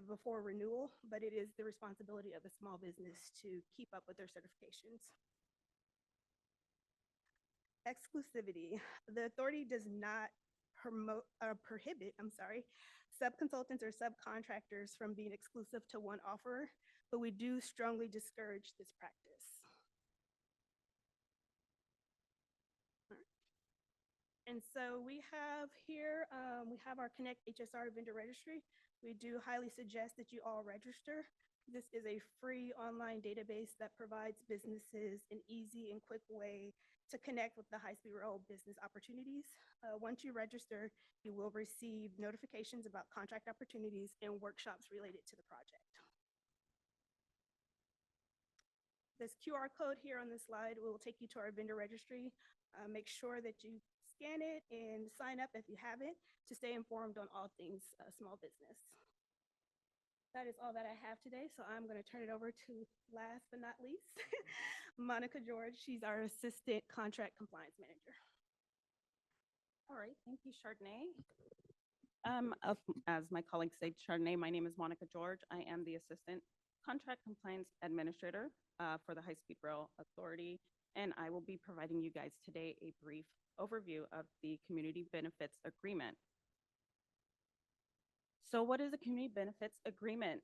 S9: before renewal, but it is the responsibility of the small business to keep up with their certifications. Exclusivity. The authority does not prohibit subconsultants or subcontractors from being exclusive to one offerer, but we do strongly discourage this practice. And so we have here, we have our Connect HSR vendor registry. We do highly suggest that you all register. This is a free online database that provides businesses an easy and quick way to connect with the high-speed rail business opportunities. Once you register, you will receive notifications about contract opportunities and workshops related to the project. This QR code here on this slide will take you to our vendor registry. Make sure that you scan it and sign up if you haven't to stay informed on all things small business. That is all that I have today, so I'm going to turn it over to, last but not least, Monica George. She's our Assistant Contract Compliance Manager.
S10: All right, thank you, Chardonnay. As my colleague said, Chardonnay, my name is Monica George. I am the Assistant Contract Compliance Administrator for the High Speed Rail Authority, and I will be providing you guys today a brief overview of the Community Benefits Agreement. So what is a Community Benefits Agreement?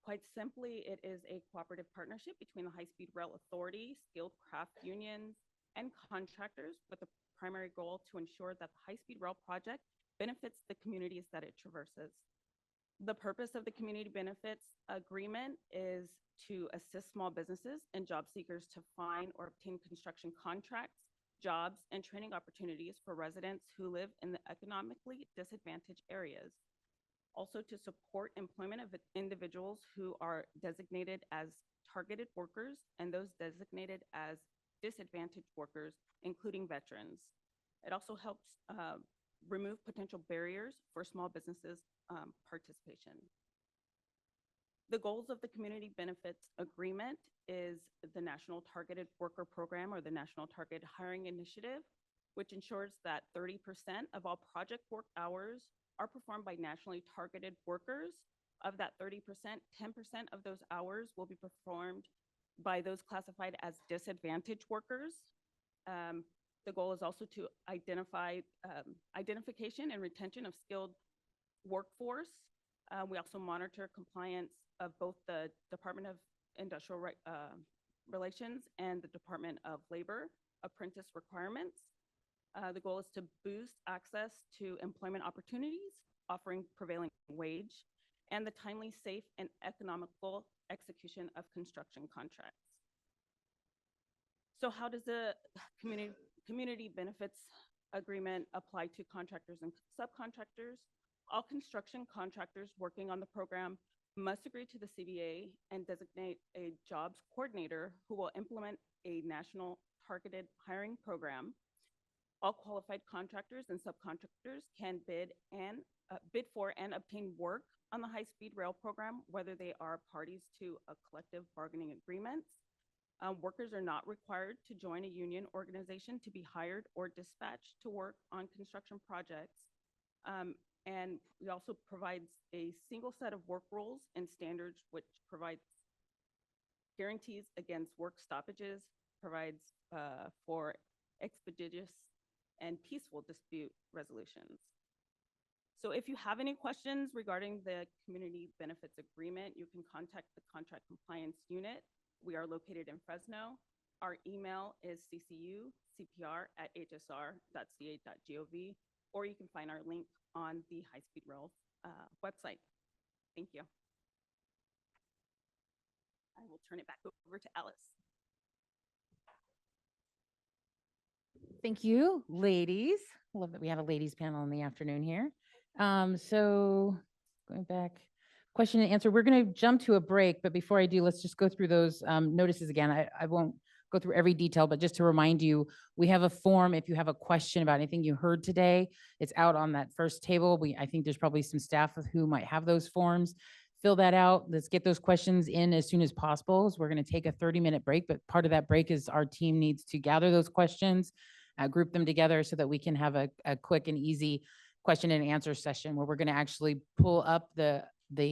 S10: Quite simply, it is a cooperative partnership between the High Speed Rail Authority, skilled craft unions, and contractors with the primary goal to ensure that the High Speed Rail project benefits the communities that it traverses. The purpose of the Community Benefits Agreement is to assist small businesses and job seekers to find or obtain construction contracts, jobs, and training opportunities for residents who live in the economically disadvantaged areas. Also to support employment of individuals who are designated as targeted workers and those designated as disadvantaged workers, including veterans. It also helps remove potential barriers for small businesses' participation. The goals of the Community Benefits Agreement is the National Targeted Worker Program, or the National Target Hiring Initiative, which ensures that 30% of all project work hours are performed by nationally targeted workers. Of that 30%, 10% of those hours will be performed by those classified as disadvantaged workers. The goal is also to identify identification and retention of skilled workforce. We also monitor compliance of both the Department of Industrial Relations and the Department of Labor apprentice requirements. The goal is to boost access to employment opportunities, offering prevailing wage, and the timely, safe, and economical execution of construction contracts. So how does the Community Benefits Agreement apply to contractors and subcontractors? All construction contractors working on the program must agree to the CBA and designate a jobs coordinator who will implement a national targeted hiring program. All qualified contractors and subcontractors can bid for and obtain work on the high-speed rail program, whether they are parties to a collective bargaining agreement. Workers are not required to join a union organization to be hired or dispatched to work on construction projects. And we also provide a single set of work rules and standards, which provides guarantees against work stoppages, provides for expeditious and peaceful dispute resolutions. So if you have any questions regarding the Community Benefits Agreement, you can contact the Contract Compliance Unit. We are located in Fresno. Our email is ccucpr@hsr.ca.gov, or you can find our link on the High Speed Rail website. Thank you. I will turn it back over to Alice.
S1: Thank you, ladies. Love that we have a ladies panel in the afternoon here. So going back, question and answer. We're going to jump to a break, but before I do, let's just go through those notices again. I won't go through every detail, but just to remind you, we have a form. If you have a question about anything you heard today, it's out on that first table. I think there's probably some staff who might have those forms. Fill that out. Let's get those questions in as soon as possible. So we're going to take a 30-minute break, but part of that break is our team needs to gather those questions, group them together so that we can have a quick and easy question and answer session where we're going to actually pull up the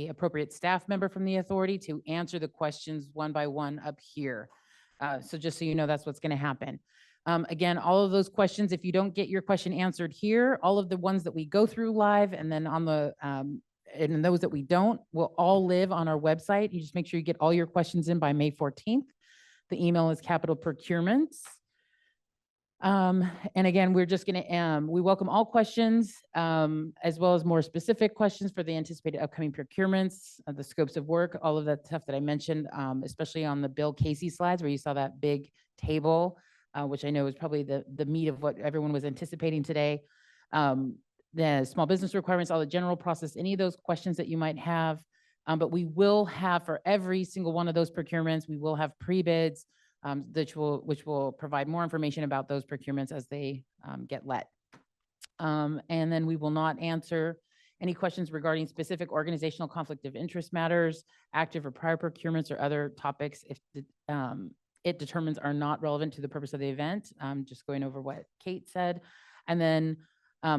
S1: appropriate staff member from the authority to answer the questions one by one up here. So just so you know, that's what's going to happen. Again, all of those questions, if you don't get your question answered here, all of the ones that we go through live and then on the and those that we don't will all live on our website. You just make sure you get all your questions in by May 14th. The email is capital procurements. And again, we're just going to, we welcome all questions, as well as more specific questions for the anticipated upcoming procurements, the scopes of work, all of that stuff that I mentioned, especially on the Bill Casey slides where you saw that big table, which I know is probably the meat of what everyone was anticipating today. The small business requirements, all the general process, any of those questions that you might have. But we will have for every single one of those procurements, we will have pre-bids, which will provide more information about those procurements as they get let. And then we will not answer any questions regarding specific organizational conflict of interest matters, active or prior procurements, or other topics if it determines are not relevant to the purpose of the event. Just going over what Kate said. And then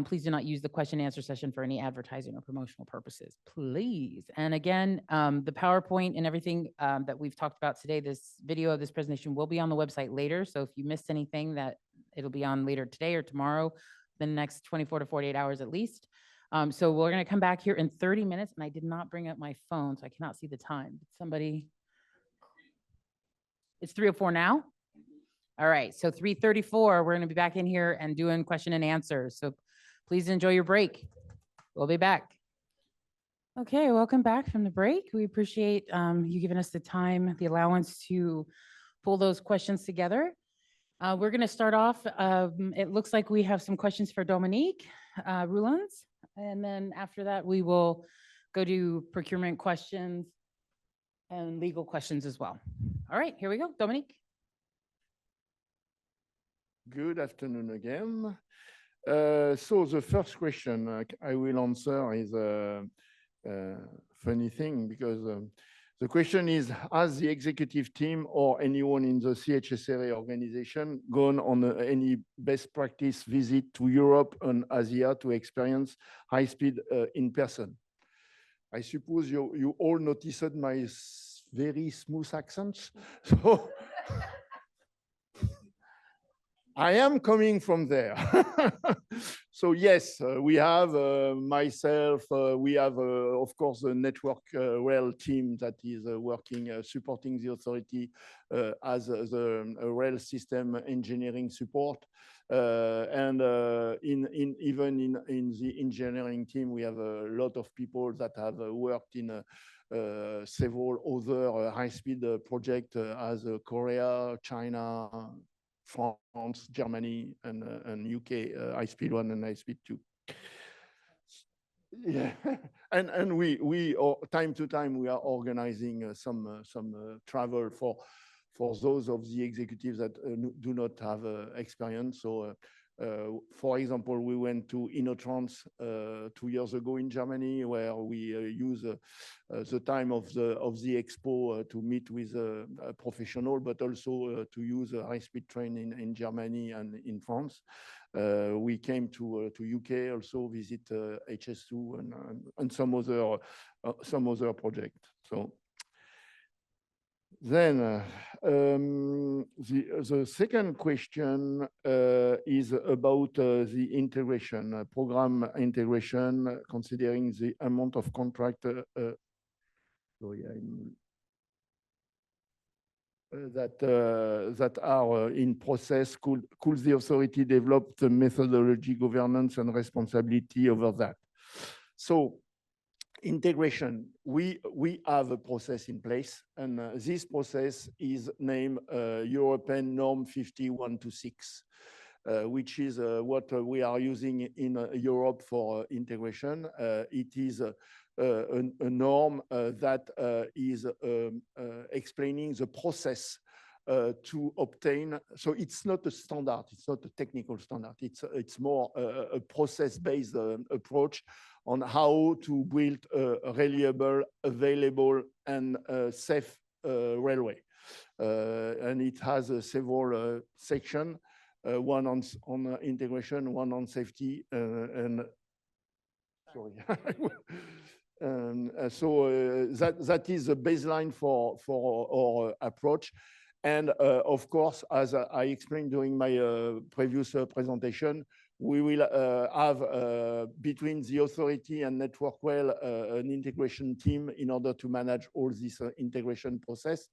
S1: please do not use the question and answer session for any advertising or promotional purposes, please. And again, the PowerPoint and everything that we've talked about today, this video of this presentation will be on the website later. So if you missed anything, that it'll be on later today or tomorrow, the next 24 to 48 hours at least. So we're going to come back here in 30 minutes, and I did not bring up my phone, so I cannot see the time. Somebody, it's 3:04 now. All right, so 3:34, we're going to be back in here and doing question and answers. So please enjoy your break. We'll be back. Okay, welcome back from the break. We appreciate you giving us the time, the allowance to pull those questions together. We're going to start off. It looks like we have some questions for Dominique Roulans, and then after that, we will go to procurement questions and legal questions as well. All right, here we go, Dominique.
S4: Good afternoon again. So the first question I will answer is a funny thing because the question is, has the executive team or anyone in the CHSRA organization gone on any best practice visit to Europe and Asia to experience high speed in person? I suppose you all noticed my very smooth accent. So I am coming from there. So yes, we have myself, we have, of course, the Network Rail team that is working, supporting the authority as the rail system engineering support. And even in the engineering team, we have a lot of people that have worked in several other high-speed projects as Korea, China, France, Germany, and UK, high-speed 1 and high-speed 2. Yeah, and we time to time we are organizing some travel for those of the executives that do not have experience. So For example, we went to Innotrans 2 years ago in Germany, where we use the time of the expo to meet with a professional, but also to use a high-speed train in Germany and in France. We came to UK also, visit HS2 and some other project. So then the second question is about the integration, program integration, considering the amount of contract that are in process. Could the authority develop the methodology, governance, and responsibility over that? So integration, we have a process in place, and this process is named European Norm 50126, which is what we are using in Europe for integration. It is a norm that is explaining the process to obtain. So it's not a standard, it's not a technical standard. It's more a process-based approach on how to build a reliable, available, and safe railway. And it has several sections, one on integration, one on safety, and sorry. So that is the baseline for our approach. And of course, as I explained during my previous presentation, we will have between the authority and Network Rail an integration team in order to manage all this integration process.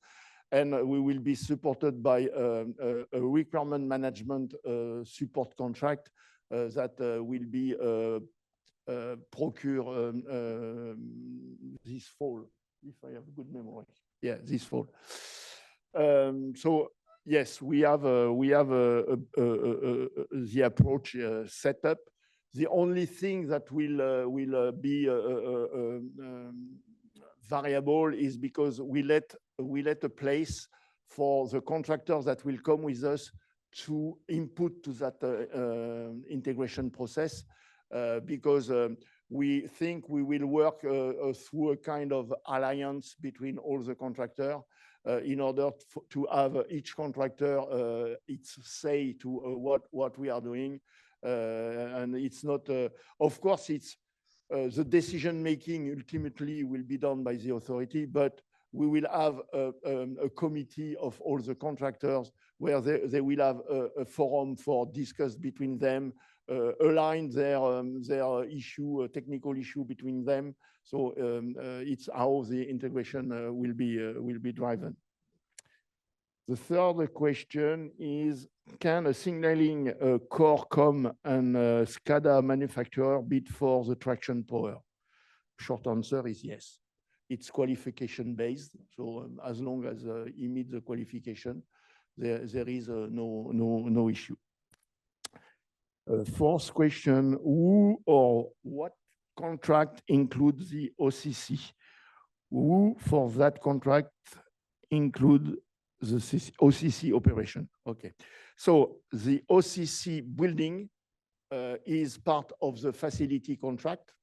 S4: And we will be supported by a requirement management support contract that will be procured this fall, if I have good memory. Yeah, this fall. So yes, we have the approach set up. The only thing that will be variable is because we let a place for the contractors that will come with us to input to that integration process, because we think we will work through a kind of alliance between all the contractors in order to have each contractor its say to what we are doing. And it's not, of course, it's the decision making ultimately will be done by the authority, but we will have a committee of all the contractors where they will have a forum for discuss between them, align their issue, technical issue between them. So it's how the integration will be driven. The third question is, can a signaling core com and SCADA manufacturer bid for the traction power? Short answer is yes. It's qualification based. So as long as he meets the qualification, there is no issue. Fourth question, who or what contract includes the OCC? Who for that contract include the OCC operation? Okay, so the OCC building is part of the facility contract,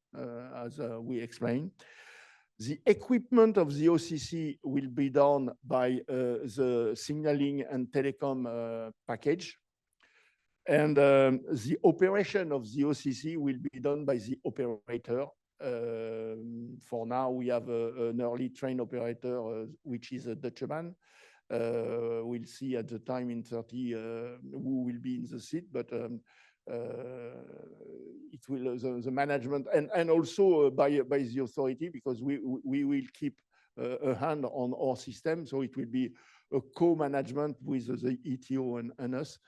S4: as we explained. The equipment of the OCC will be done by the signaling and telecom package. And the operation of the OCC will be done by the operator. For now, we have an early train operator, which is a Dutchman. We'll see at the time in 30 who will be in the seat, but it will the management and also by the authority, because we will keep a hand on our system, so it will be a co-management with the ETO and us.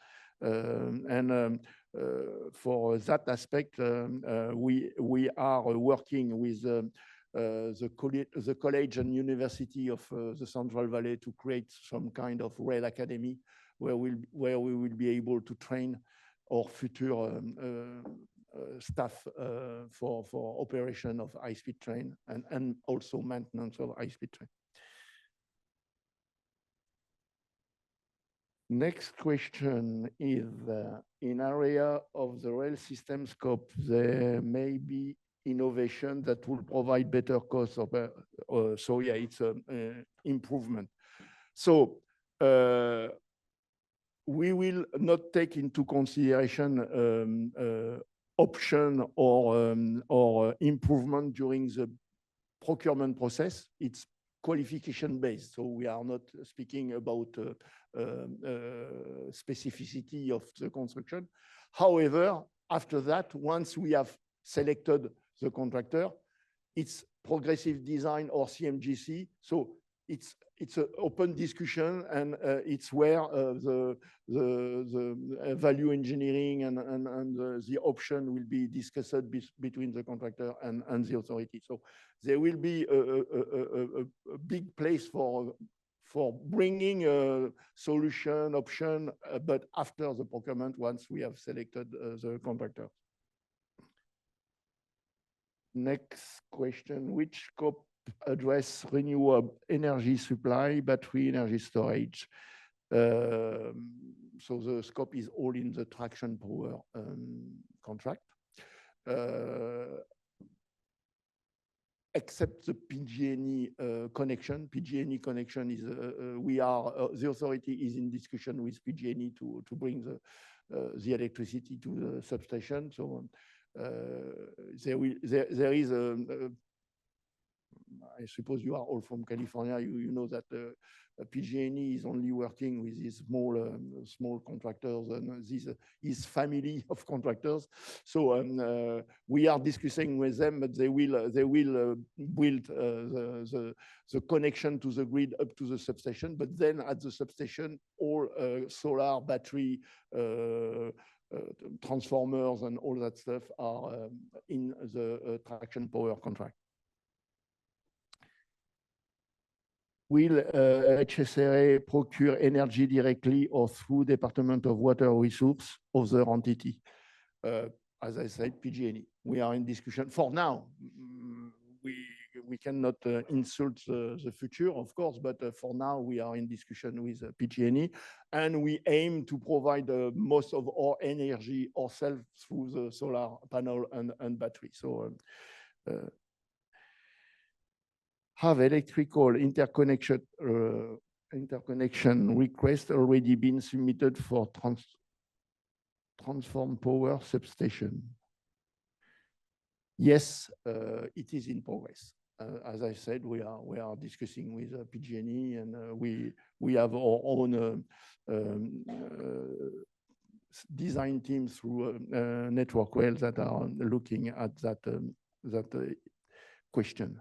S4: For that aspect, we are working with the college and university of the Central Valley to create some kind of rail academy where we will be able to train our future staff for operation of high-speed train and also maintenance of high-speed train. Next question is, in area of the rail system scope, there may be innovation that will provide better cost of, so yeah, it's an improvement. So we will not take into consideration option or improvement during the procurement process. It's qualification based. So we are not speaking about specificity of the construction. However, after that, once we have selected the contractor, it's progressive design or CMGC. So it's an open discussion, and it's where the value engineering and the option will be discussed between the contractor and the authority. So there will be a big place for bringing a solution option, but after the procurement, once we have selected the contractor. Next question, which scope address renewable energy supply, battery energy storage? So the scope is all in the traction power contract. Except the PG&E connection. PG&E connection is, the authority is in discussion with PG&E to bring the electricity to the substation. So there is I suppose you are all from California. You know that PG&E is only working with these small contractors and his family of contractors. So we are discussing with them, but they will build the connection to the grid up to the substation. But then at the substation, all solar, battery, transformers, and all that stuff are in the traction power contract. Will HSRA procure energy directly or through Department of Water Resources of the entity? As I said, PG&E. We are in discussion. For now, we cannot insult the future, of course, but for now, we are in discussion with PG&E, and we aim to provide most of our energy ourselves through the solar panel and battery. So have electrical interconnection request already been submitted for transform power substation? Yes, it is in progress. As I said, we are discussing with PG&E, and we have our own design team through Network Rail that are looking at that question.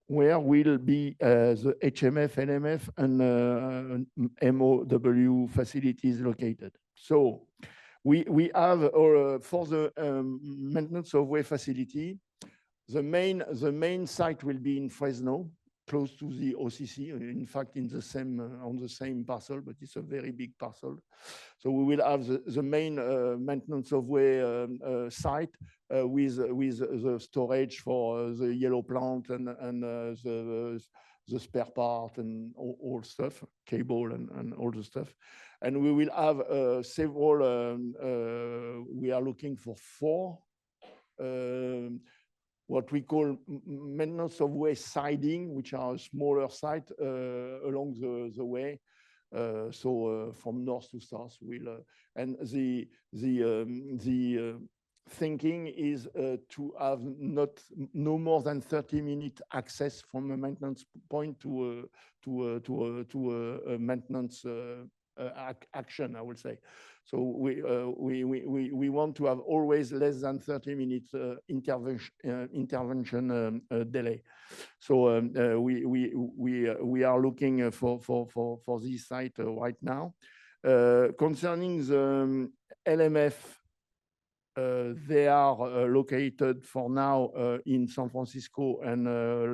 S4: Where will be the HMF, LMF, and MOW facilities located? So we have for the maintenance of way facility, the main site will be in Fresno, close to the OCC. In fact, on the same parcel, but it's a very big parcel. So we will have the main maintenance of way site with the storage for the yellow plant and the spare part and all stuff, cable and all the stuff. And we will have several. We are looking for 4. What we call maintenance of way siding, which are a smaller site along the way. So from north to south, and the thinking is to have no more than 30-minute access from a maintenance point to a maintenance action, I would say. So we want to have always less than 30 minutes intervention delay. So we are looking for this site right now. Concerning the LMF, they are located for now in San Francisco and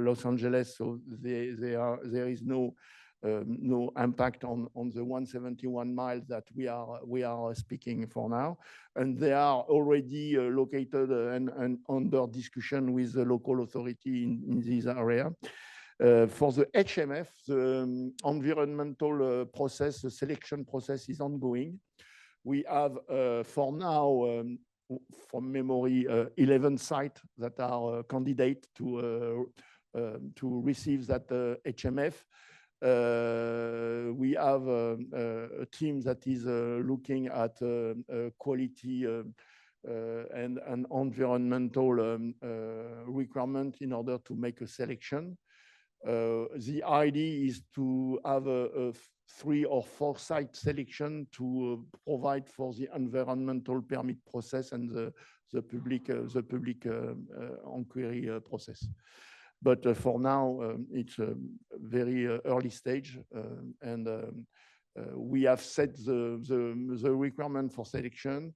S4: Los Angeles. So there is no impact on the 171 miles that we are speaking for now, and they are already located and under discussion with the local authority in this area. For the HMF, the environmental process, the selection process is ongoing. We have, for now, from memory, 11 sites that are candidate to receive that HMF. We have a team that is looking at quality and environmental requirement in order to make a selection. The idea is to have a 3 or 4 site selection to provide for the environmental permit process and the public inquiry process. But for now, it's a very early stage, and we have set the requirement for selection.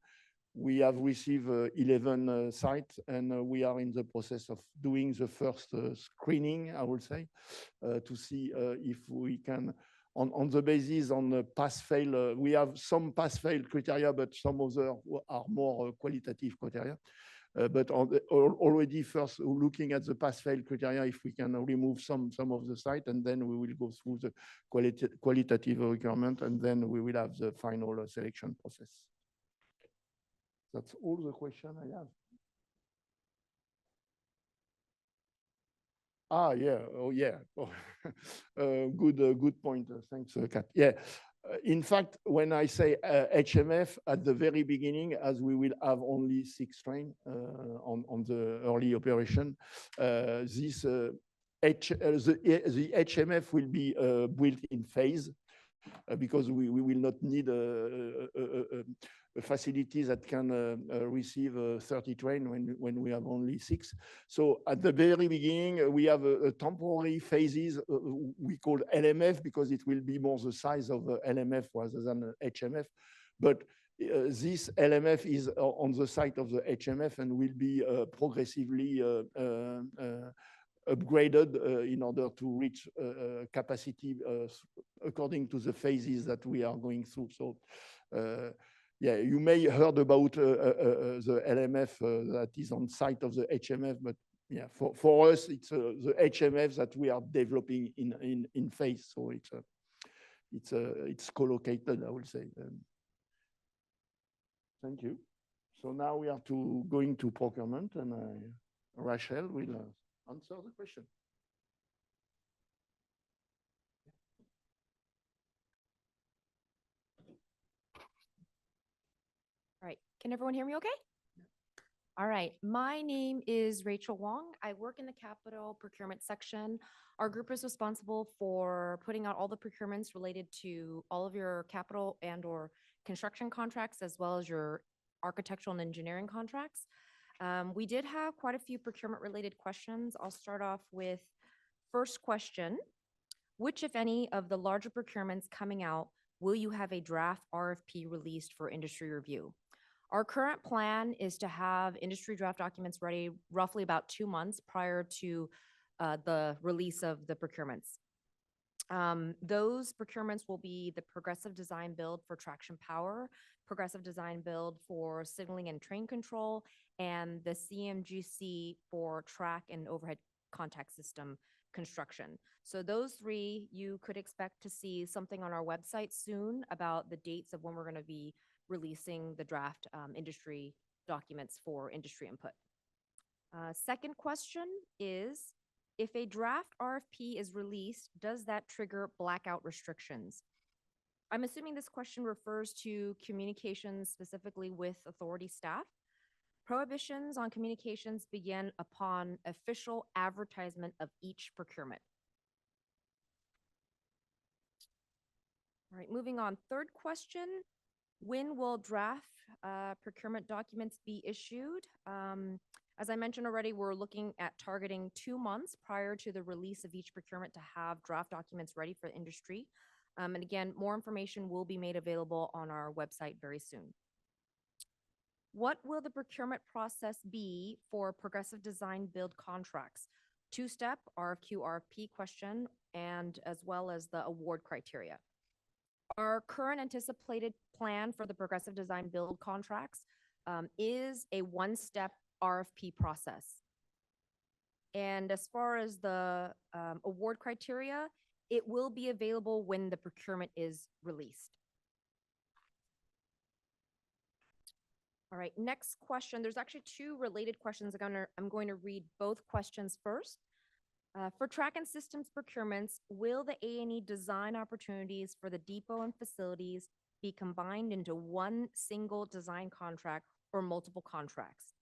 S4: We have received 11 sites, and we are in the process of doing the first screening, I would say, to see if we can, on the basis on the pass-fail, we have some pass-fail criteria, but some other are more qualitative criteria. But already first looking at the pass-fail criteria, if we can remove some of the site, and then we will go through the qualitative requirement, and then we will have the final selection process. That's all the question I have. Yeah. Oh, yeah. Oh, good point. Thanks, Kat. Yeah. In fact, when I say HMF at the very beginning, as we will have only 6 trains on the early operation, the HMF will be built in phase because we will not need a facility that can receive 30 trains when we have only 6. So at the very beginning, we have a temporary phases we call LMF because it will be more the size of LMF rather than HMF. But this LMF is on the site of the HMF and will be progressively upgraded in order to reach capacity according to the phases that we are going through. So yeah, you may heard about the LMF that is on site of the HMF, but yeah, for us, it's the HMF that we are developing in phase. So it's co-located, I would say. Thank you. So now we are going to procurement, and Rachel will answer the question.
S11: All right, can everyone hear me okay? All right, my name is Rachel Wong. I work in the capital procurement section. Our group is responsible for putting out all the procurements related to all of your capital and or construction contracts, as well as your architectural and engineering contracts. We did have quite a few procurement related questions. I'll start off with first question. Which, if any, of the larger procurements coming out will you have a draft RFP released for industry review? Our current plan is to have industry draft documents ready roughly about 2 months prior to the release of the procurements. Those procurements will be the progressive design build for traction power, progressive design build for signaling and train control, and the CMGC for track and overhead contact system construction. So those 3, you could expect to see something on our website soon about the dates of when we're going to be releasing the draft industry documents for industry input. Second question is, if a draft RFP is released, does that trigger blackout restrictions? I'm assuming this question refers to communications specifically with authority staff. Prohibitions on communications begin upon official advertisement of each procurement. All right, moving on. Third question. When will draft procurement documents be issued? As I mentioned already, we're looking at targeting 2 months prior to the release of each procurement to have draft documents ready for industry. And again, more information will be made available on our website very soon. What will the procurement process be for progressive design build contracts? 2-step RFQ, RFP question, and as well as the award criteria. Our current anticipated plan for the progressive design build contracts is a 1-step RFP process. And as far as the award criteria, it will be available when the procurement is released. All right, next question. There's actually two related questions. I'm going to read both questions first. For track and systems procurements, will the A&E design opportunities for the depot and facilities be combined into one single design contract or multiple contracts?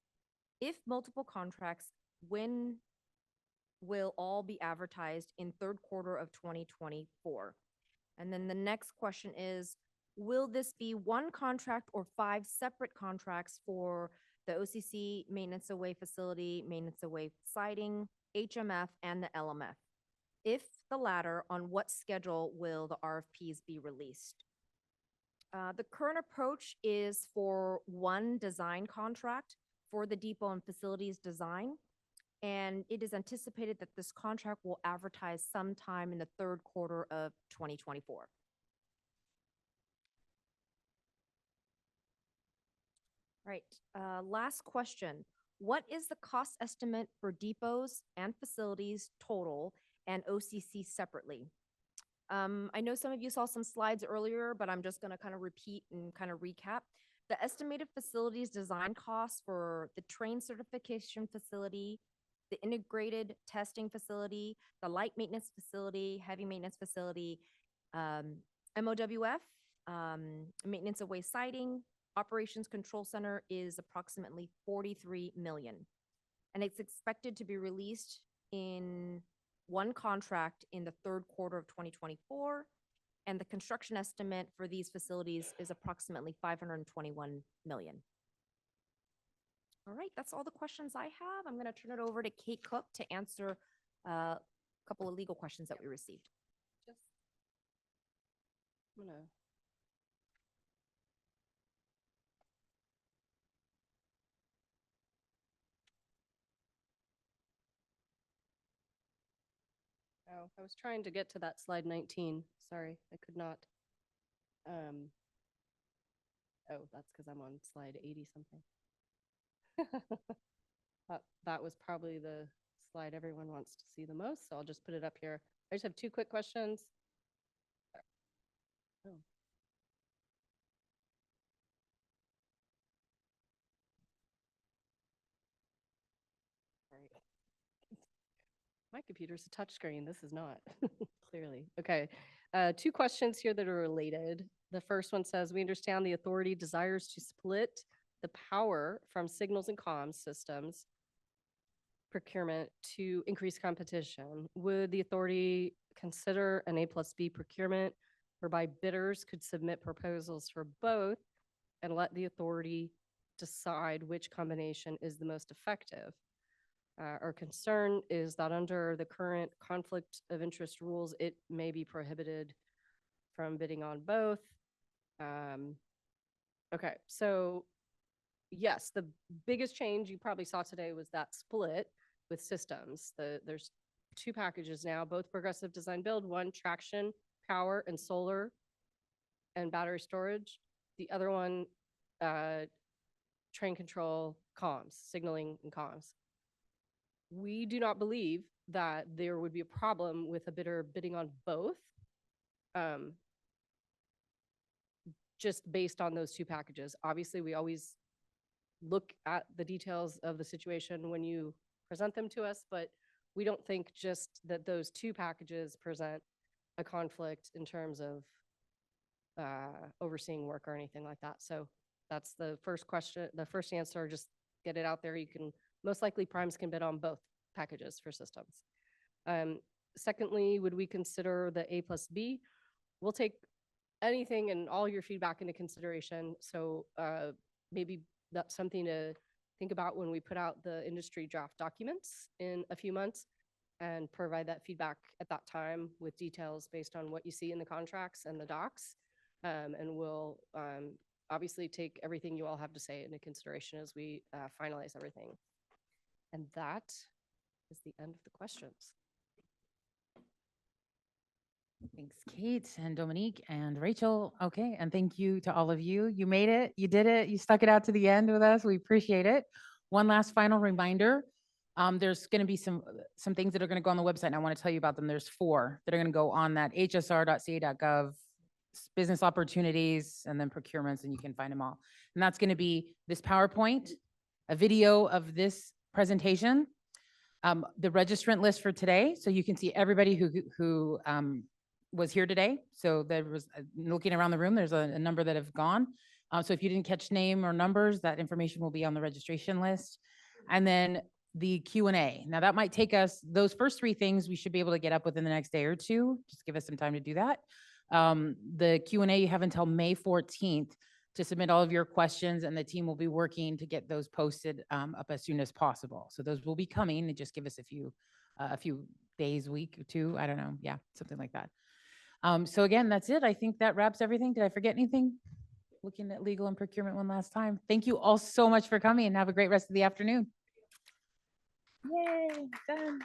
S11: If multiple contracts, when will all be advertised in third quarter of 2024? And then the next question is, will this be one contract or 5 separate contracts for the OCC maintenance away facility, maintenance away siding, HMF, and the LMF? If the latter, on what schedule will the RFPs be released? The current approach is for one design contract for the depot and facilities design. And it is anticipated that this contract will advertise sometime in the third quarter of 2024. Right, last question. What is the cost estimate for depots and facilities total and OCC separately? I know some of you saw some slides earlier, but I'm just gonna kind of repeat and kind of recap. The estimated facilities design costs for the train certification facility, the integrated testing facility, the light maintenance facility, heavy maintenance facility, MOWF, maintenance away siding, operations control center is approximately 43 million. And it's expected to be released in one contract in the third quarter of 2024. And the construction estimate for these facilities is approximately 521 million. All right, that's all the questions I have. I'm going to turn it over to Kate Cook to answer a couple of legal questions that we received.
S8: I'm gonna. Oh, I was trying to get to that slide 19. Sorry, I could not. Oh, that's because I'm on slide 80 something. That was probably the slide everyone wants to see the most, so I'll just put it up here. I just have 2 quick questions. Oh. My computer's a touchscreen. This is not, clearly. Okay. 2 questions here that are related. The first one says, we understand the authority desires to split the power from signals and comms systems procurement to increase competition. Would the authority consider an A+B procurement whereby bidders could submit proposals for both and let the authority decide which combination is the most effective? Our concern is that under the current conflict of interest rules, it may be prohibited from bidding on both. Okay, so yes, the biggest change you probably saw today was that split with systems. There's 2 packages now, both progressive design build, one traction, power, and solar and battery storage. The other one, train control, comms, signaling and comms. We do not believe that there would be a problem with a bidder bidding on both, just based on those 2 packages. Obviously, we always look at the details of the situation when you present them to us, but we don't think just that those 2 packages present a conflict in terms of overseeing work or anything like that. So that's the first question, the first answer, just get it out there. You can, most likely primes can bid on both packages for systems. Secondly, would we consider the A+B? We'll take anything and all your feedback into consideration. So maybe that's something to think about when we put out the industry draft documents in a few months and provide that feedback at that time with details based on what you see in the contracts and the docs. And we'll obviously take everything you all have to say into consideration as we finalize everything. And that is the end of the questions.
S1: Thanks, Kate and Dominique and Rachel. Okay, and thank you to all of you. You made it, you did it, you stuck it out to the end with us. We appreciate it. One last final reminder. There's going to be some things that are going to go on the website, and I want to tell you about them. There's 4 that are going to go on that hsr.ca.gov, business opportunities, and then procurements, and you can find them all. And that's going to be this PowerPoint, a video of this presentation, the registrant list for today, so you can see everybody who was here today. So there was, looking around the room, there's a number that have gone. So if you didn't catch name or numbers, that information will be on the registration list. And then the Q&A. Now that might take us, those first 3 things we should be able to get up within the next day or 2. Just give us some time to do that. The Q&A, you have until May 14th to submit all of your questions, and the team will be working to get those posted up as soon as possible. So those will be coming, and just give us a few days, week or 2, I don't know. Yeah, something like that. So again, that's it. I think that wraps everything. Did I forget anything? Looking at legal and procurement one last time. Thank you all so much for coming, and have a great rest of the afternoon. Yay, done.